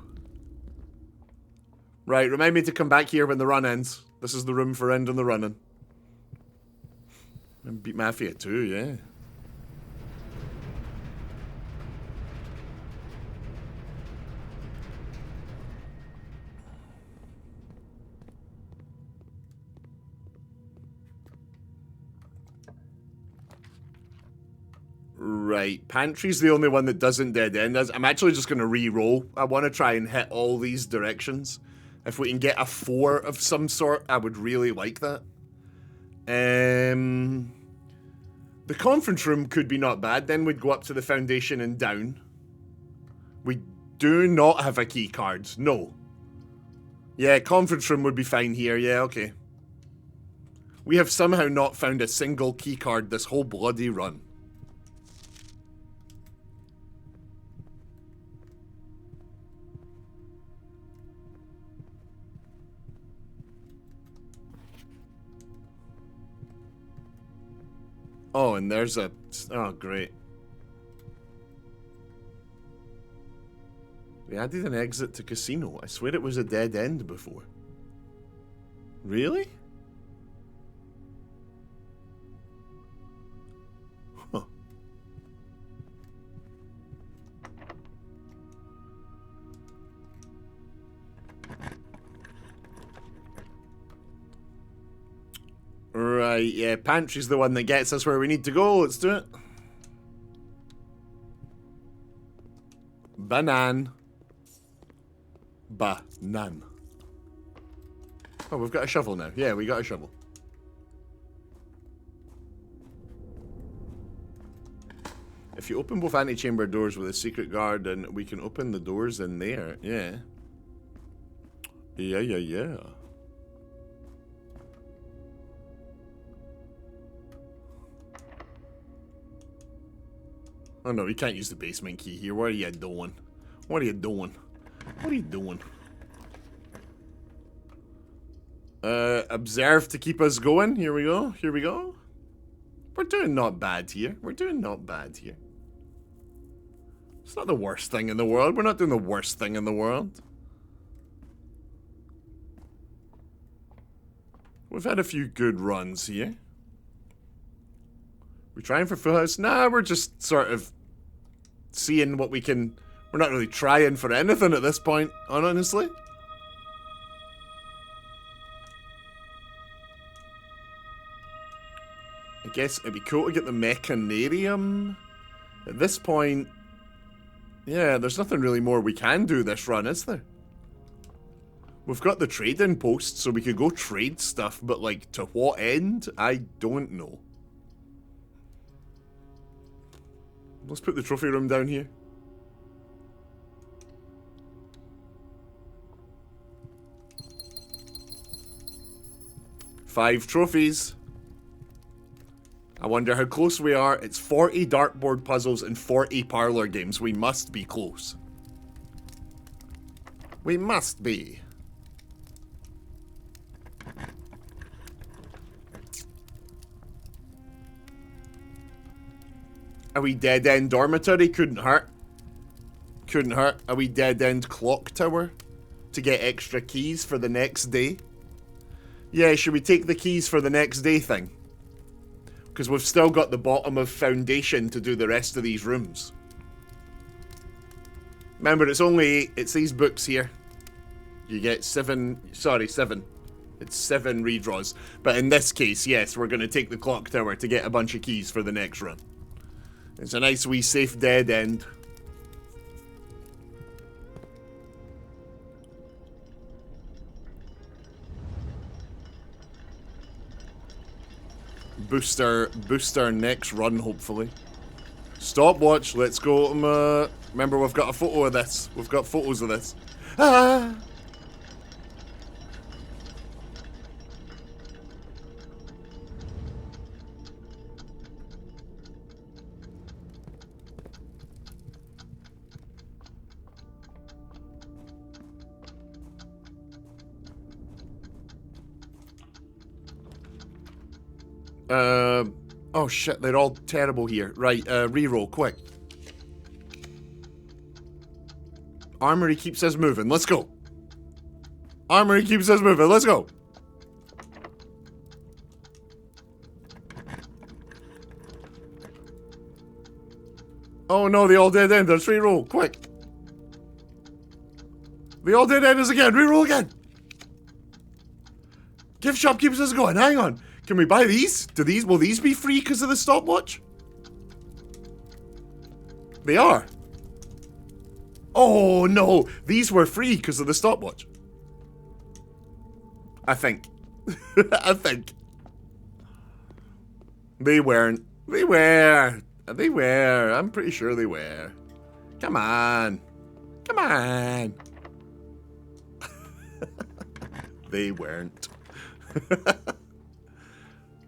Right, remind me to come back here when the run ends. This is the room for ending the running. And beat Mafia 2, yeah. Right, pantry's the only one that doesn't dead end us. I'm actually just going to re-roll. I want to try and hit all these directions. If we can get a 4 of some sort, I would really like that. The conference room could be not bad. Then we'd go up to the foundation and down. We do not have a key card. No. Yeah, conference room would be fine here. Yeah, okay. We have somehow not found a single key card this whole bloody run. Oh, and there's a... Oh, great. We added an exit to casino. I swear it was a dead end before. Really? Huh. Right, yeah, pantry's the one that gets us where we need to go. Let's do it. Banan. Banan. Oh, we've got a shovel now. Yeah, we got a shovel. If you open both antechamber doors with a secret guard, and we can open the doors in there. Yeah. Yeah. Oh no, we can't use the basement key here. What are you doing? What are you doing? What are you doing? Observe to keep us going. Here we go. Here we go. We're doing not bad here. We're doing not bad here. It's not the worst thing in the world. We're not doing the worst thing in the world. We've had a few good runs here. We're trying for full house? Nah, we're just sort of seeing what we can... We're not really trying for anything at this point, honestly. I guess it'd be cool to get the mechanarium. At this point... Yeah, there's nothing really more we can do this run, is there? We've got the trading post, so we could go trade stuff, but like, to what end? I don't know. Let's put the trophy room down here. Five trophies. I wonder how close we are. It's 40 dartboard puzzles and 40 parlor games. We must be close. We must be. A wee dead-end dormitory couldn't hurt. Couldn't hurt. A wee dead-end clock tower to get extra keys for the next day. Yeah, should we take the keys for the next day thing? Because we've still got the bottom of foundation to do the rest of these rooms. Remember, it's these books here. You get 7. It's 7 redraws. But in this case, yes, we're going to take the clock tower to get a bunch of keys for the next run. It's a nice wee safe dead end. Boost our next run, hopefully. Stopwatch, let's go. Remember, we've got a photo of this. We've got photos of this. Ah! Oh shit, they're all terrible here. Right, reroll, quick. Armory keeps us moving, let's go. Armory keeps us moving, let's go. Oh no, they all dead enders, reroll, quick. They all dead enders again, reroll again. Gift shop keeps us going, hang on. Can we buy these? Will these be free because of the stopwatch? They are. Oh no, these were free because of the stopwatch. I think. I think. They weren't. They were. They were. I'm pretty sure they were. Come on. Come on. They weren't.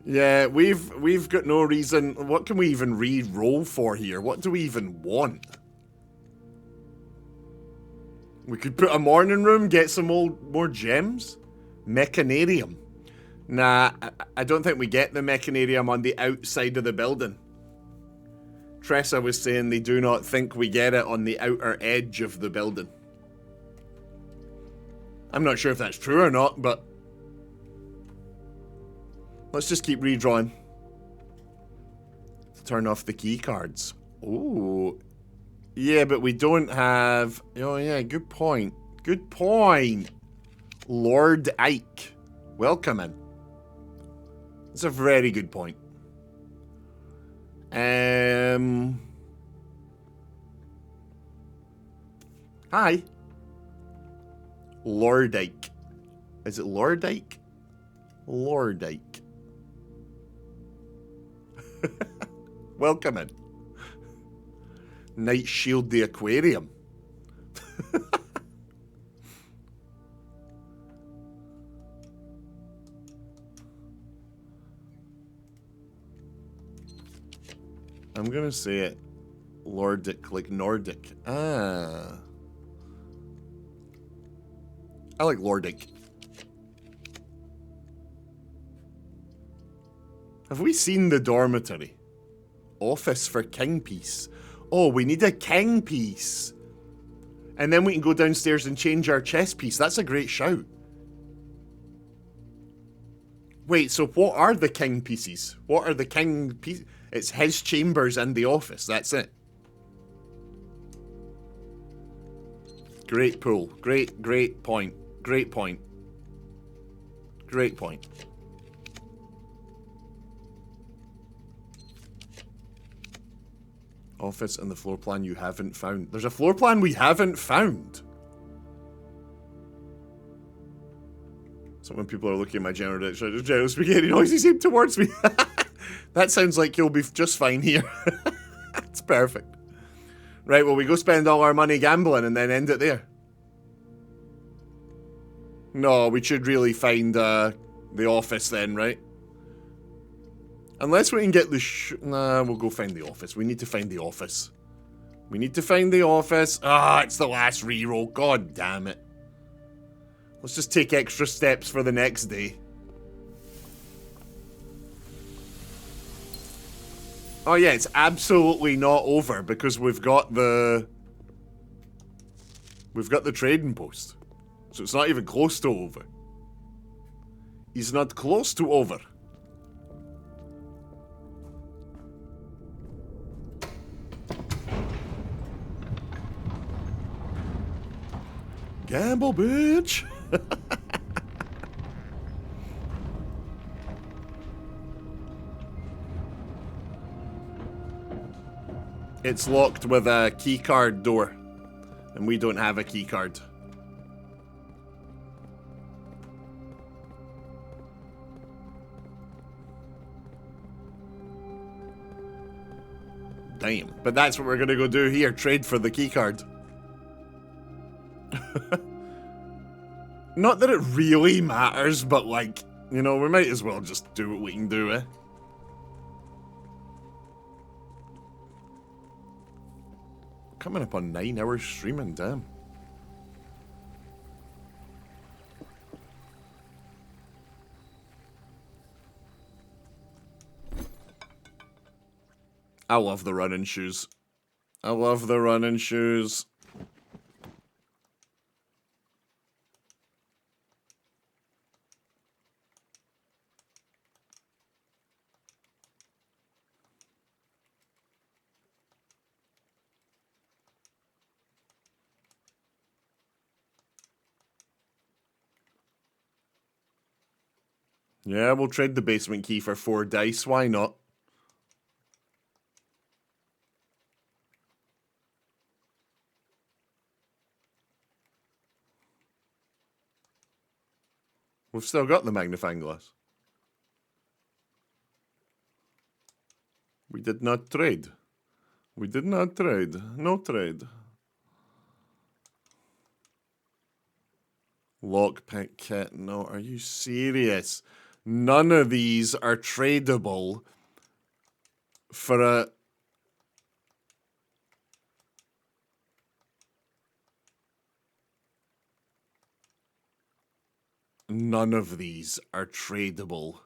Yeah, we've got no reason. What can we even re-roll for here? What do we even want? We could put a morning room, get some more gems. Mechanarium. Nah, I don't think we get the mechanarium on the outside of the building. Tressa was saying they do not think we get it on the outer edge of the building. I'm not sure if that's true or not, but let's just keep redrawing. Turn off the key cards. Ooh. Yeah, but we don't have... Oh, yeah, good point. Good point. Lord Ike. Welcome in. That's a very good point. Hi. Lord Ike. Is it Lord Ike? Lord Ike. Welcome in. Night Shield the Aquarium. I'm gonna say it. Lordic, like Nordic. Ah. I like Lordic. Have we seen the dormitory? Office for king piece. Oh, we need a king piece. And then we can go downstairs and change our chess piece. That's a great shout. Wait, so what are the king pieces? What are the king pieces? It's his chambers and the office. That's it. Great pull. Great point. Great point. Great point. Office and the floor plan you haven't found. There's a floor plan we haven't found. So when people are looking at my general direction, general spaghetti noises seem towards me. That sounds like you'll be just fine here. That's perfect. Right, well, we go spend all our money gambling and then end it there. No, we should really find the office then, right? Unless we can get the nah, we'll go find the office. We need to find the office. We need to find the office. Ah, it's the last reroll. God damn it. Let's just take extra steps for the next day. Oh yeah, it's absolutely not over because we've got the trading post. So it's not even close to over. He's not close to over. Gamble, bitch! It's locked with a keycard door. And we don't have a keycard. Damn. But that's what we're gonna go do here. Trade for the keycard. Not that it really matters, but like, you know, we might as well just do what we can do, eh? Coming up on 9 hours streaming, damn. I love the running shoes. I love the running shoes. Yeah, we'll trade the basement key for 4 dice. Why not? We've still got the magnifying glass. We did not trade. We did not trade. No trade. Lockpick kit. No, are you serious? None of these are tradable for a... None of these are tradable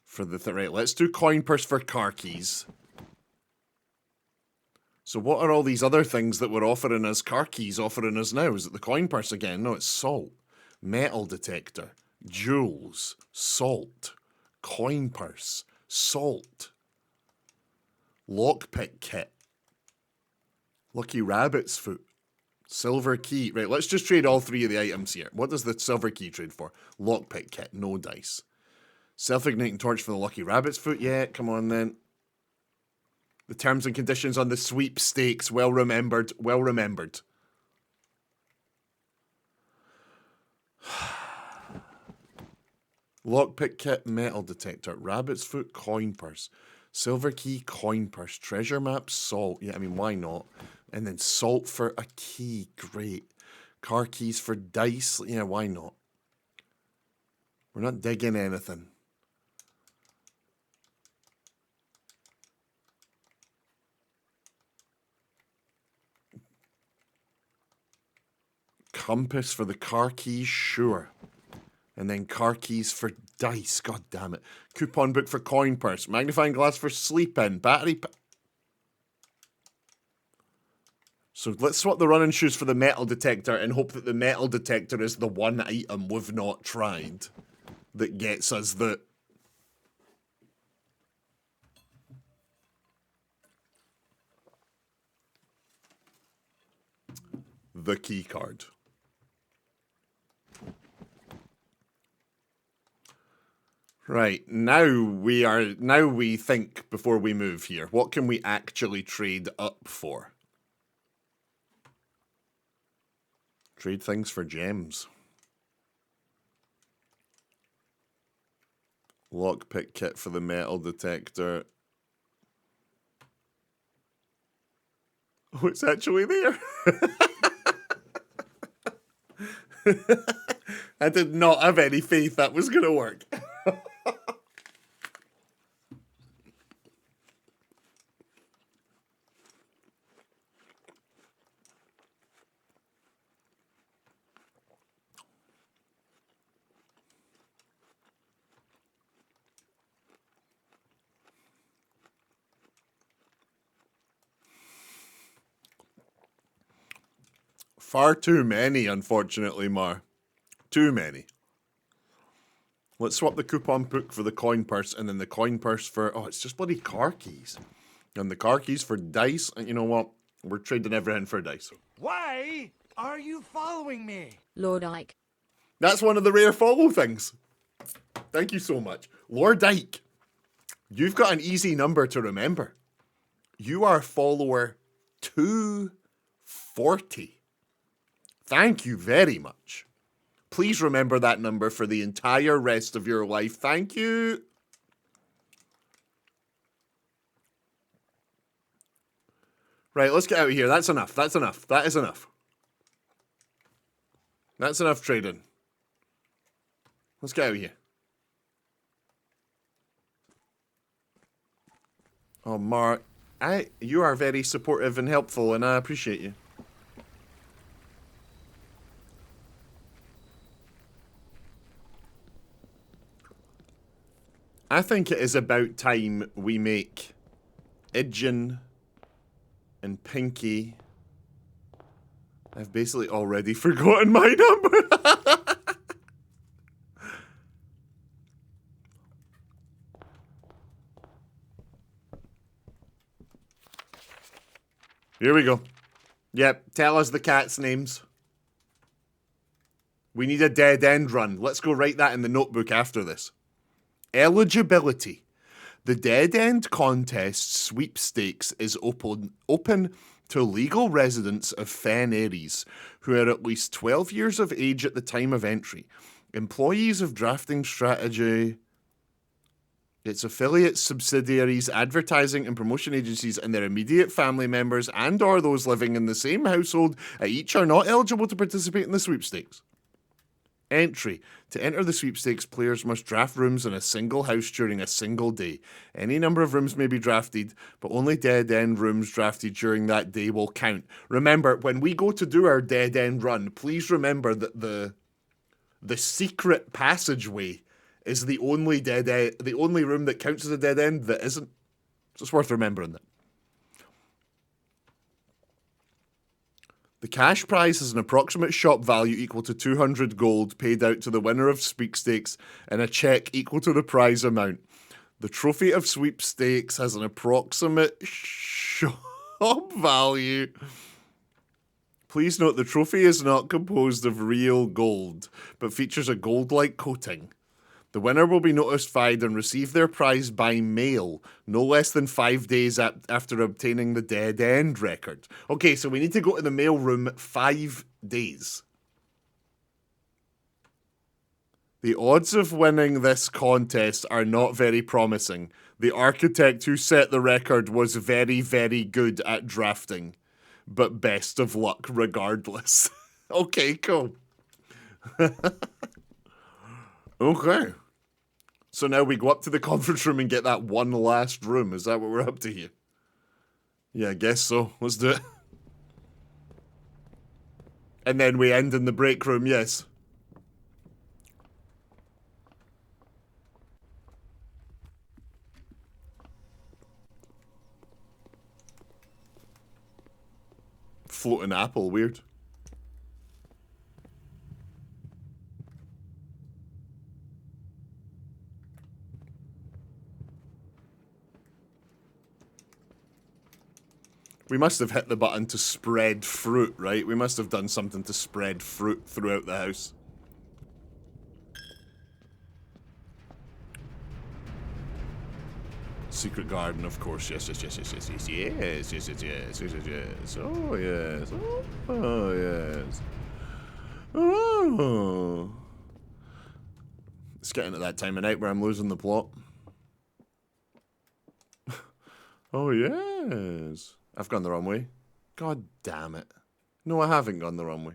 for the... Right, let's do coin purse for car keys. So what are all these other things that we're offering us, car keys offering us now? Is it the coin purse again? No, it's salt. Metal detector. Jewels. Salt. Coin purse. Salt. Lockpick kit. Lucky rabbit's foot. Silver key. Right, let's just trade all 3 of the items here. What does the silver key trade for? Lockpick kit. No dice. Self-igniting torch for the lucky rabbit's foot. Yeah, come on then. The terms and conditions on the sweepstakes. Well remembered. Well remembered. Lockpick kit, metal detector, rabbit's foot, coin purse, silver key, coin purse, treasure map, salt. Yeah, I mean, why not? And then salt for a key. Great. Car keys for dice. Yeah, why not? We're not digging anything. compass for the car keys, sure. And then car keys for dice, god damn it. Coupon book for coin purse, magnifying glass for sleep in, battery... So let's swap the running shoes for the metal detector and hope that the metal detector is the one item we've not tried that gets us the key card. Right, now we think before we move here. What can we actually trade up for? Trade things for gems. Lockpick kit for the metal detector. Oh, it's actually there. I did not have any faith that was going to work. Far too many, unfortunately, Mar. Too many. Let's swap the coupon book for the coin purse, and then the coin purse for... Oh, it's just bloody car keys. And the car keys for dice. And you know what? We're trading everything for dice. Why are you following me? Lord Ike. That's one of the rare follow things. Thank you so much. Lord Ike, you've got an easy number to remember. You are follower 240. Thank you very much. Please remember that number for the entire rest of your life. Thank you. Right, let's get out of here. That's enough. That's enough. That is enough. That's enough trading. Let's get out of here. Oh, Mark, you are very supportive and helpful, and I appreciate you. I think it is about time we make Idjin and Pinky. I've basically already forgotten my number. Here we go. Yep, tell us the cats' names. We need a dead end run. Let's go write that in the notebook after this. Eligibility. The Dead End Contest sweepstakes is open to legal residents of Fen Aries who are at least 12 years of age at the time of entry, employees of Drafting Strategy, its affiliates, subsidiaries, advertising and promotion agencies, and their immediate family members and or those living in the same household each are not eligible to participate in the sweepstakes. Entry. To enter the sweepstakes, players must draft rooms in a single house during a single day. Any number of rooms may be drafted, but only dead-end rooms drafted during that day will count. Remember, when we go to do our dead-end run, please remember that the secret passageway is the only the only room that counts as a dead end that isn't. So it's worth remembering that. The cash prize is an approximate shop value equal to 200 gold paid out to the winner of sweepstakes and a check equal to the prize amount. The trophy of sweepstakes has an approximate shop value. Please note the trophy is not composed of real gold, but features a gold-like coating. The winner will be notified and receive their prize by mail, no less than 5 days after obtaining the dead end record. Okay, so we need to go to the mail room 5 days. The odds of winning this contest are not very promising. The architect who set the record was very, very good at drafting, but best of luck regardless. Okay, cool. Okay. So now we go up to the conference room and get that one last room. Is that what we're up to here? Yeah, I guess so. Let's do it. And then we end in the break room, yes. Floating apple, weird. We must have hit the button to spread fruit, right? We must have done something to spread fruit throughout the house. Secret garden, of course. Yes, yes, yes, yes, yes, yes, yes, yes, yes, yes, yes, yes, yes. Oh, yes. Oh, yes. Oh. It's getting to that time of night where I'm losing the plot. Oh, yes. I've gone the wrong way. God damn it. No, I haven't gone the wrong way.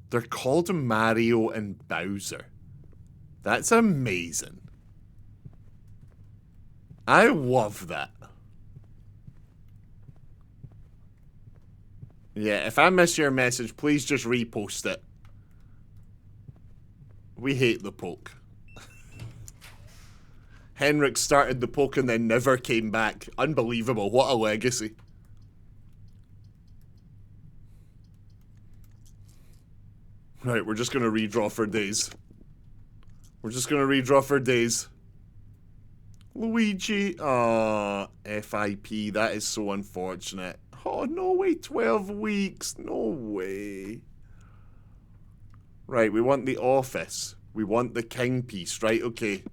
They're called Mario and Bowser. That's amazing. I love that. Yeah, if I miss your message, please just repost it. We hate the poke. Henrik started the poke and then never came back. Unbelievable. What a legacy. Right, we're just going to redraw for days. We're just going to redraw for days. Luigi. Aw, FIP. That is so unfortunate. Oh, no way. 12 weeks. No way. Right, we want the office. We want the king piece, right? Okay.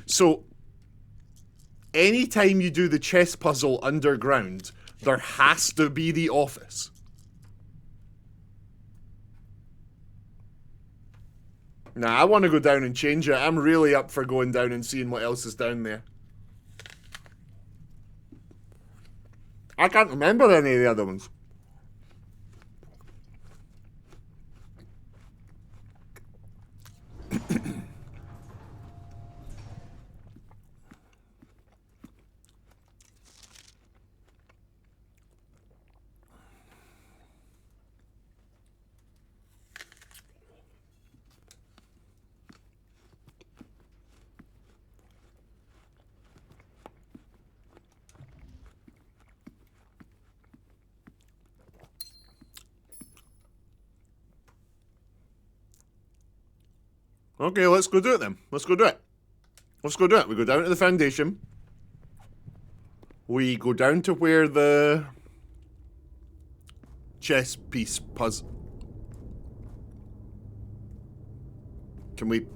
So, anytime you do the chess puzzle underground, there has to be the office. Nah, I want to go down and change it. I'm really up for going down and seeing what else is down there. I can't remember any of the other ones. Okay, let's go do it then. Let's go do it. Let's go do it. We go down to the foundation. We go down to where the chess piece puzzle. Can we...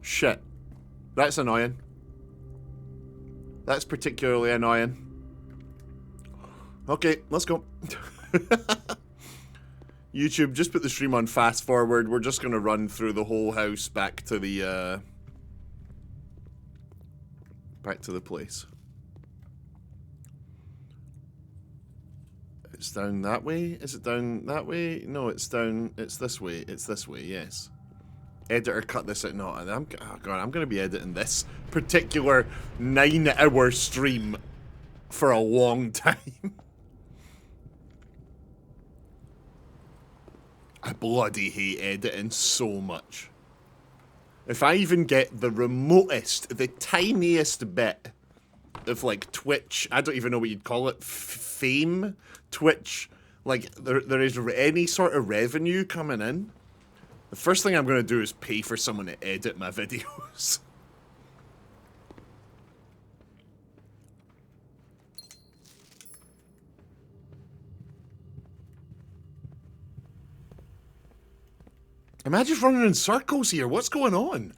Shit. That's annoying. That's particularly annoying. Okay, let's go. YouTube, just put the stream on fast forward. We're just going to run through the whole house back to the place. It's down that way? Is it down that way? No, it's down... It's this way. It's this way, yes. Editor, cut this out. No, oh God, I'm going to be editing this particular 9-hour stream for a long time. I bloody hate editing so much. If I even get the remotest, the tiniest bit of, like, Twitch, I don't even know what you'd call it, fame? Twitch, like, there is any sort of revenue coming in, the first thing I'm going to do is pay for someone to edit my videos. Am I just running in circles here? What's going on?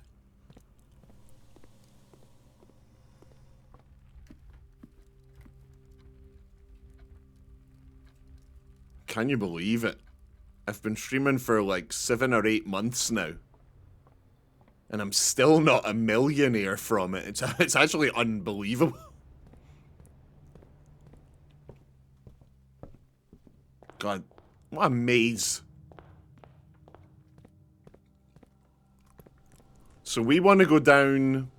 Can you believe it? I've been streaming for like 7 or 8 months now. And I'm still not a millionaire from it. It's actually unbelievable. God, what a maze. So we want to go down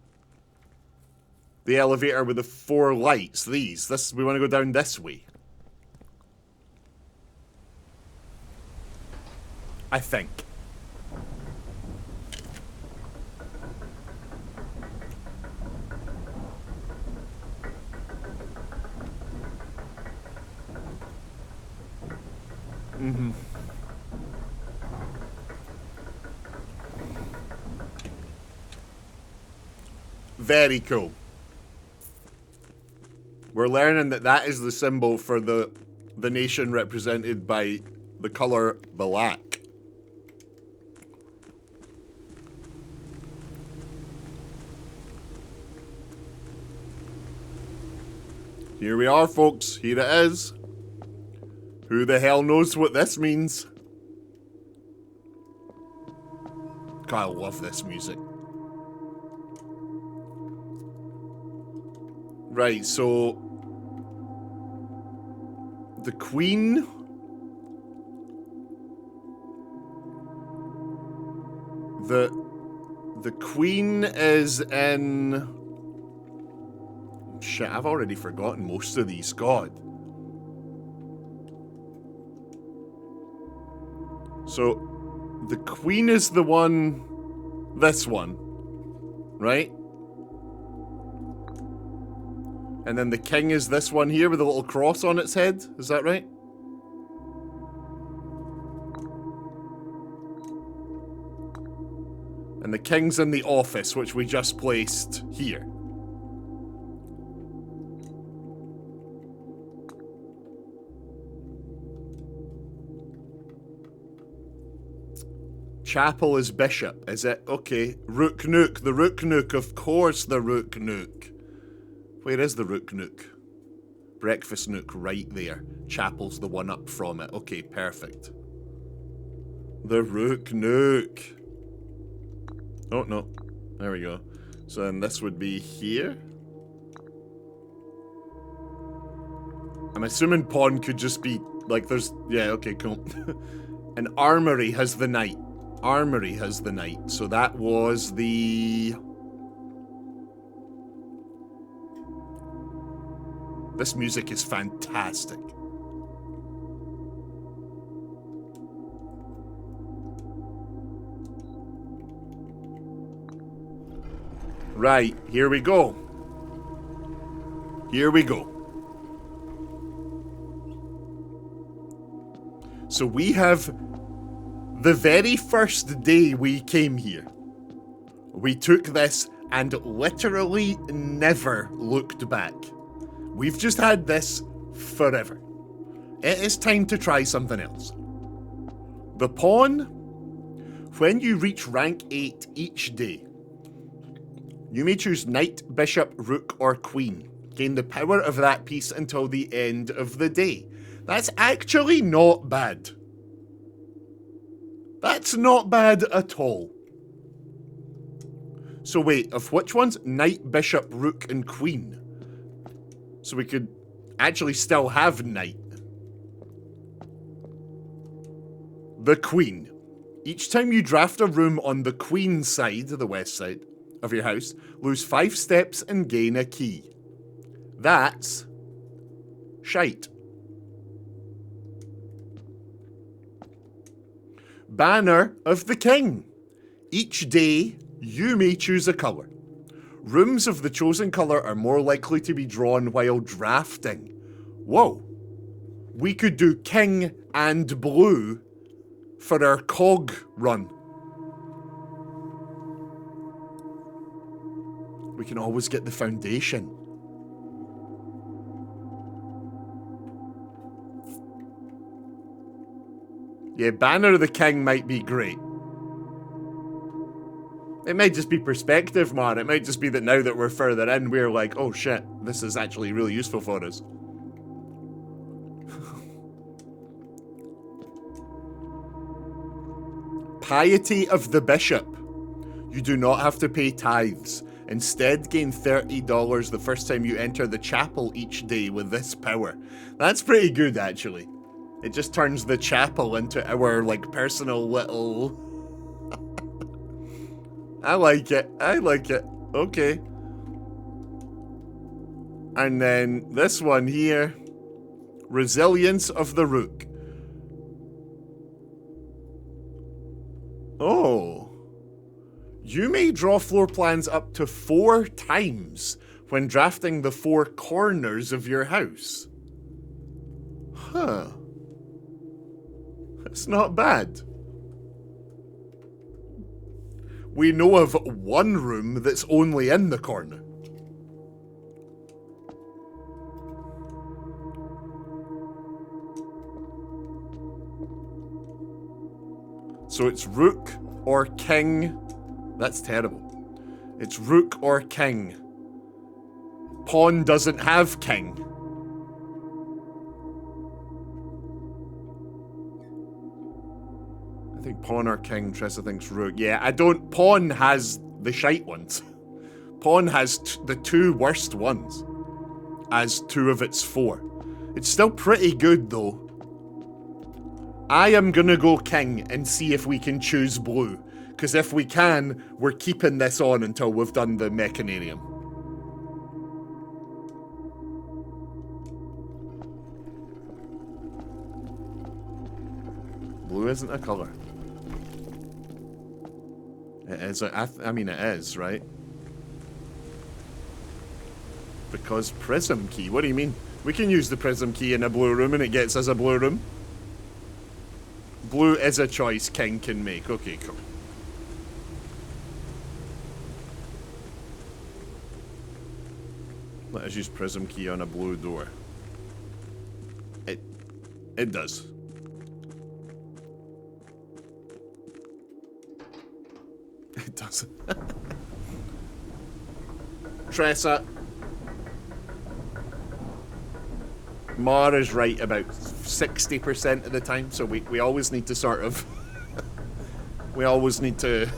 the elevator with the 4 lights. We want to go down this way. I think. Very cool. We're learning that that is the symbol for the nation represented by the color black. Here we are, folks. Here it is. Who the hell knows what this means? God, I love this music. Right, so the Queen the Queen is in shit, I've already forgotten most of these, God. So the Queen is the one, this one, right? And then the king is this one here with a little cross on its head. Is that right? And the king's in the office, which we just placed here. Chapel is bishop, is it? Okay. Rook Nook. The Rook Nook. Of course the Rook Nook. Where is the Rook Nook? Breakfast Nook right there. Chapel's the one up from it. Okay, perfect. The Rook Nook. Oh, no. There we go. So then this would be here. I'm assuming pawn could just be, like, there's... Yeah, okay, cool. And armory has the knight. Armory has the knight. So that was the... This music is fantastic. Right, here we go. Here we go. So we have the very first day we came here. We took this and literally never looked back. We've just had this forever. It is time to try something else. The pawn, when you reach rank 8 each day, you may choose knight, bishop, rook, or queen. Gain the power of that piece until the end of the day. That's actually not bad. That's not bad at all. So wait, of which ones? Knight, bishop, rook, and queen. So we could actually still have knight. The queen. Each time you draft a room on the queen side, the west side, of your house, lose 5 steps and gain a key. That's shite. Banner of the king. Each day, you may choose a colour. Rooms of the chosen colour are more likely to be drawn while drafting. Whoa. We could do king and blue for our cog run. We can always get the foundation. Yeah, Banner of the King might be great. It might just be perspective, man. It might just be that now that we're further in, we're like, oh shit, this is actually really useful for us. Piety of the Bishop. You do not have to pay tithes. Instead, gain $30 the first time you enter the chapel each day with this power. That's pretty good, actually. It just turns the chapel into our, like, personal little... I like it. I like it. Okay. And then this one here. Resilience of the Rook. Oh. You may draw floor plans up to 4 times when drafting the 4 corners of your house. Huh. That's not bad. We know of one room that's only in the corner. So it's rook or king. That's terrible. It's rook or king. Pawn doesn't have king. I think pawn or king. Tressa thinks rook. Yeah, I don't. Pawn has the shite ones. Pawn has the 2 worst ones as 2 of its 4. It's still pretty good though. I am gonna go king and see if we can choose blue. Because if we can, we're keeping this on until we've done the Mechanarium. Blue isn't a colour. It is. I mean, it is, right? Because prism key. What do you mean? We can use the prism key in a blue room and it gets us a blue room. Blue is a choice king can make. Okay, cool. Let us use prism key on a blue door. It does. It does. Tressa. Mar is right about 60% of the time, so we always need to sort of... we always need to...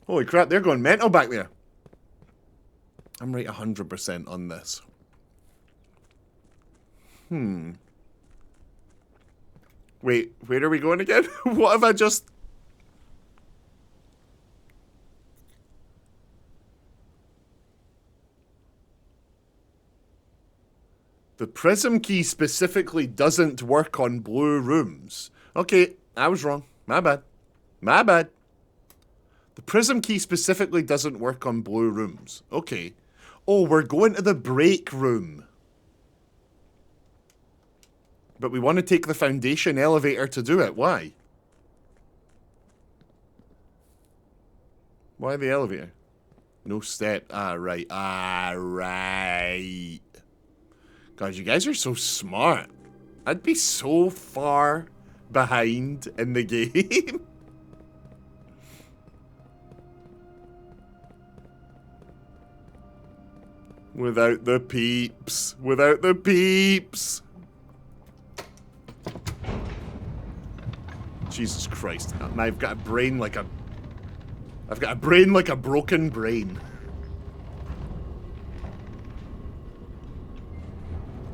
Holy crap, they're going mental back there. I'm right 100% on this. Wait, where are we going again? What have I just... The prism key specifically doesn't work on blue rooms. Okay, I was wrong. My bad. My bad. The prism key specifically doesn't work on blue rooms. Okay. Oh, we're going to the break room. But we want to take the foundation elevator to do it. Why? Why the elevator? No step. Ah, right. Ah, right. God, you guys are so smart. I'd be so far behind in the game. Without the peeps. Without the peeps. Jesus Christ. I've got a brain like a... I've got a brain like a broken brain.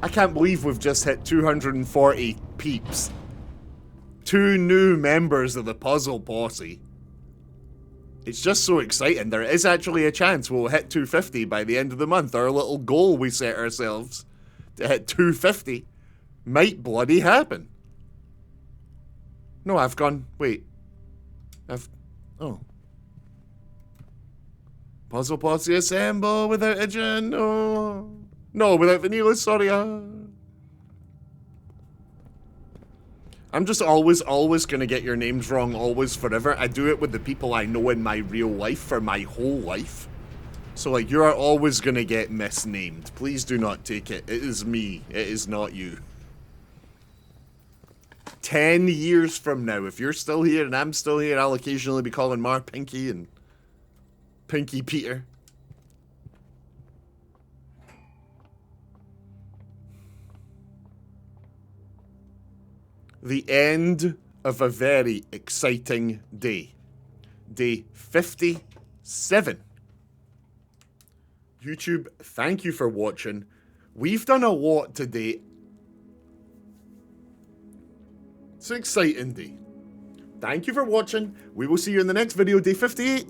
I can't believe we've just hit 240 peeps. 2 new members of the puzzle posse. It's just so exciting. There is actually a chance we'll hit 250 by the end of the month. Our little goal we set ourselves to hit 250 might bloody happen. No, I've gone... Wait. Oh. Puzzle posse assemble without a gen. Oh. No, without vanilla, sorry. I'm just always gonna get your names wrong, always, forever. I do it with the people I know in my real life for my whole life. So, like, you are always gonna get misnamed. Please do not take it. It is me. It is not you. 10 years from now, if you're still here and I'm still here, I'll occasionally be calling Mar Pinky and Pinky Peter. The end of a very exciting day. Day 57. YouTube, thank you for watching. We've done a lot today. It's an exciting day. Thank you for watching. We will see you in the next video, day 58.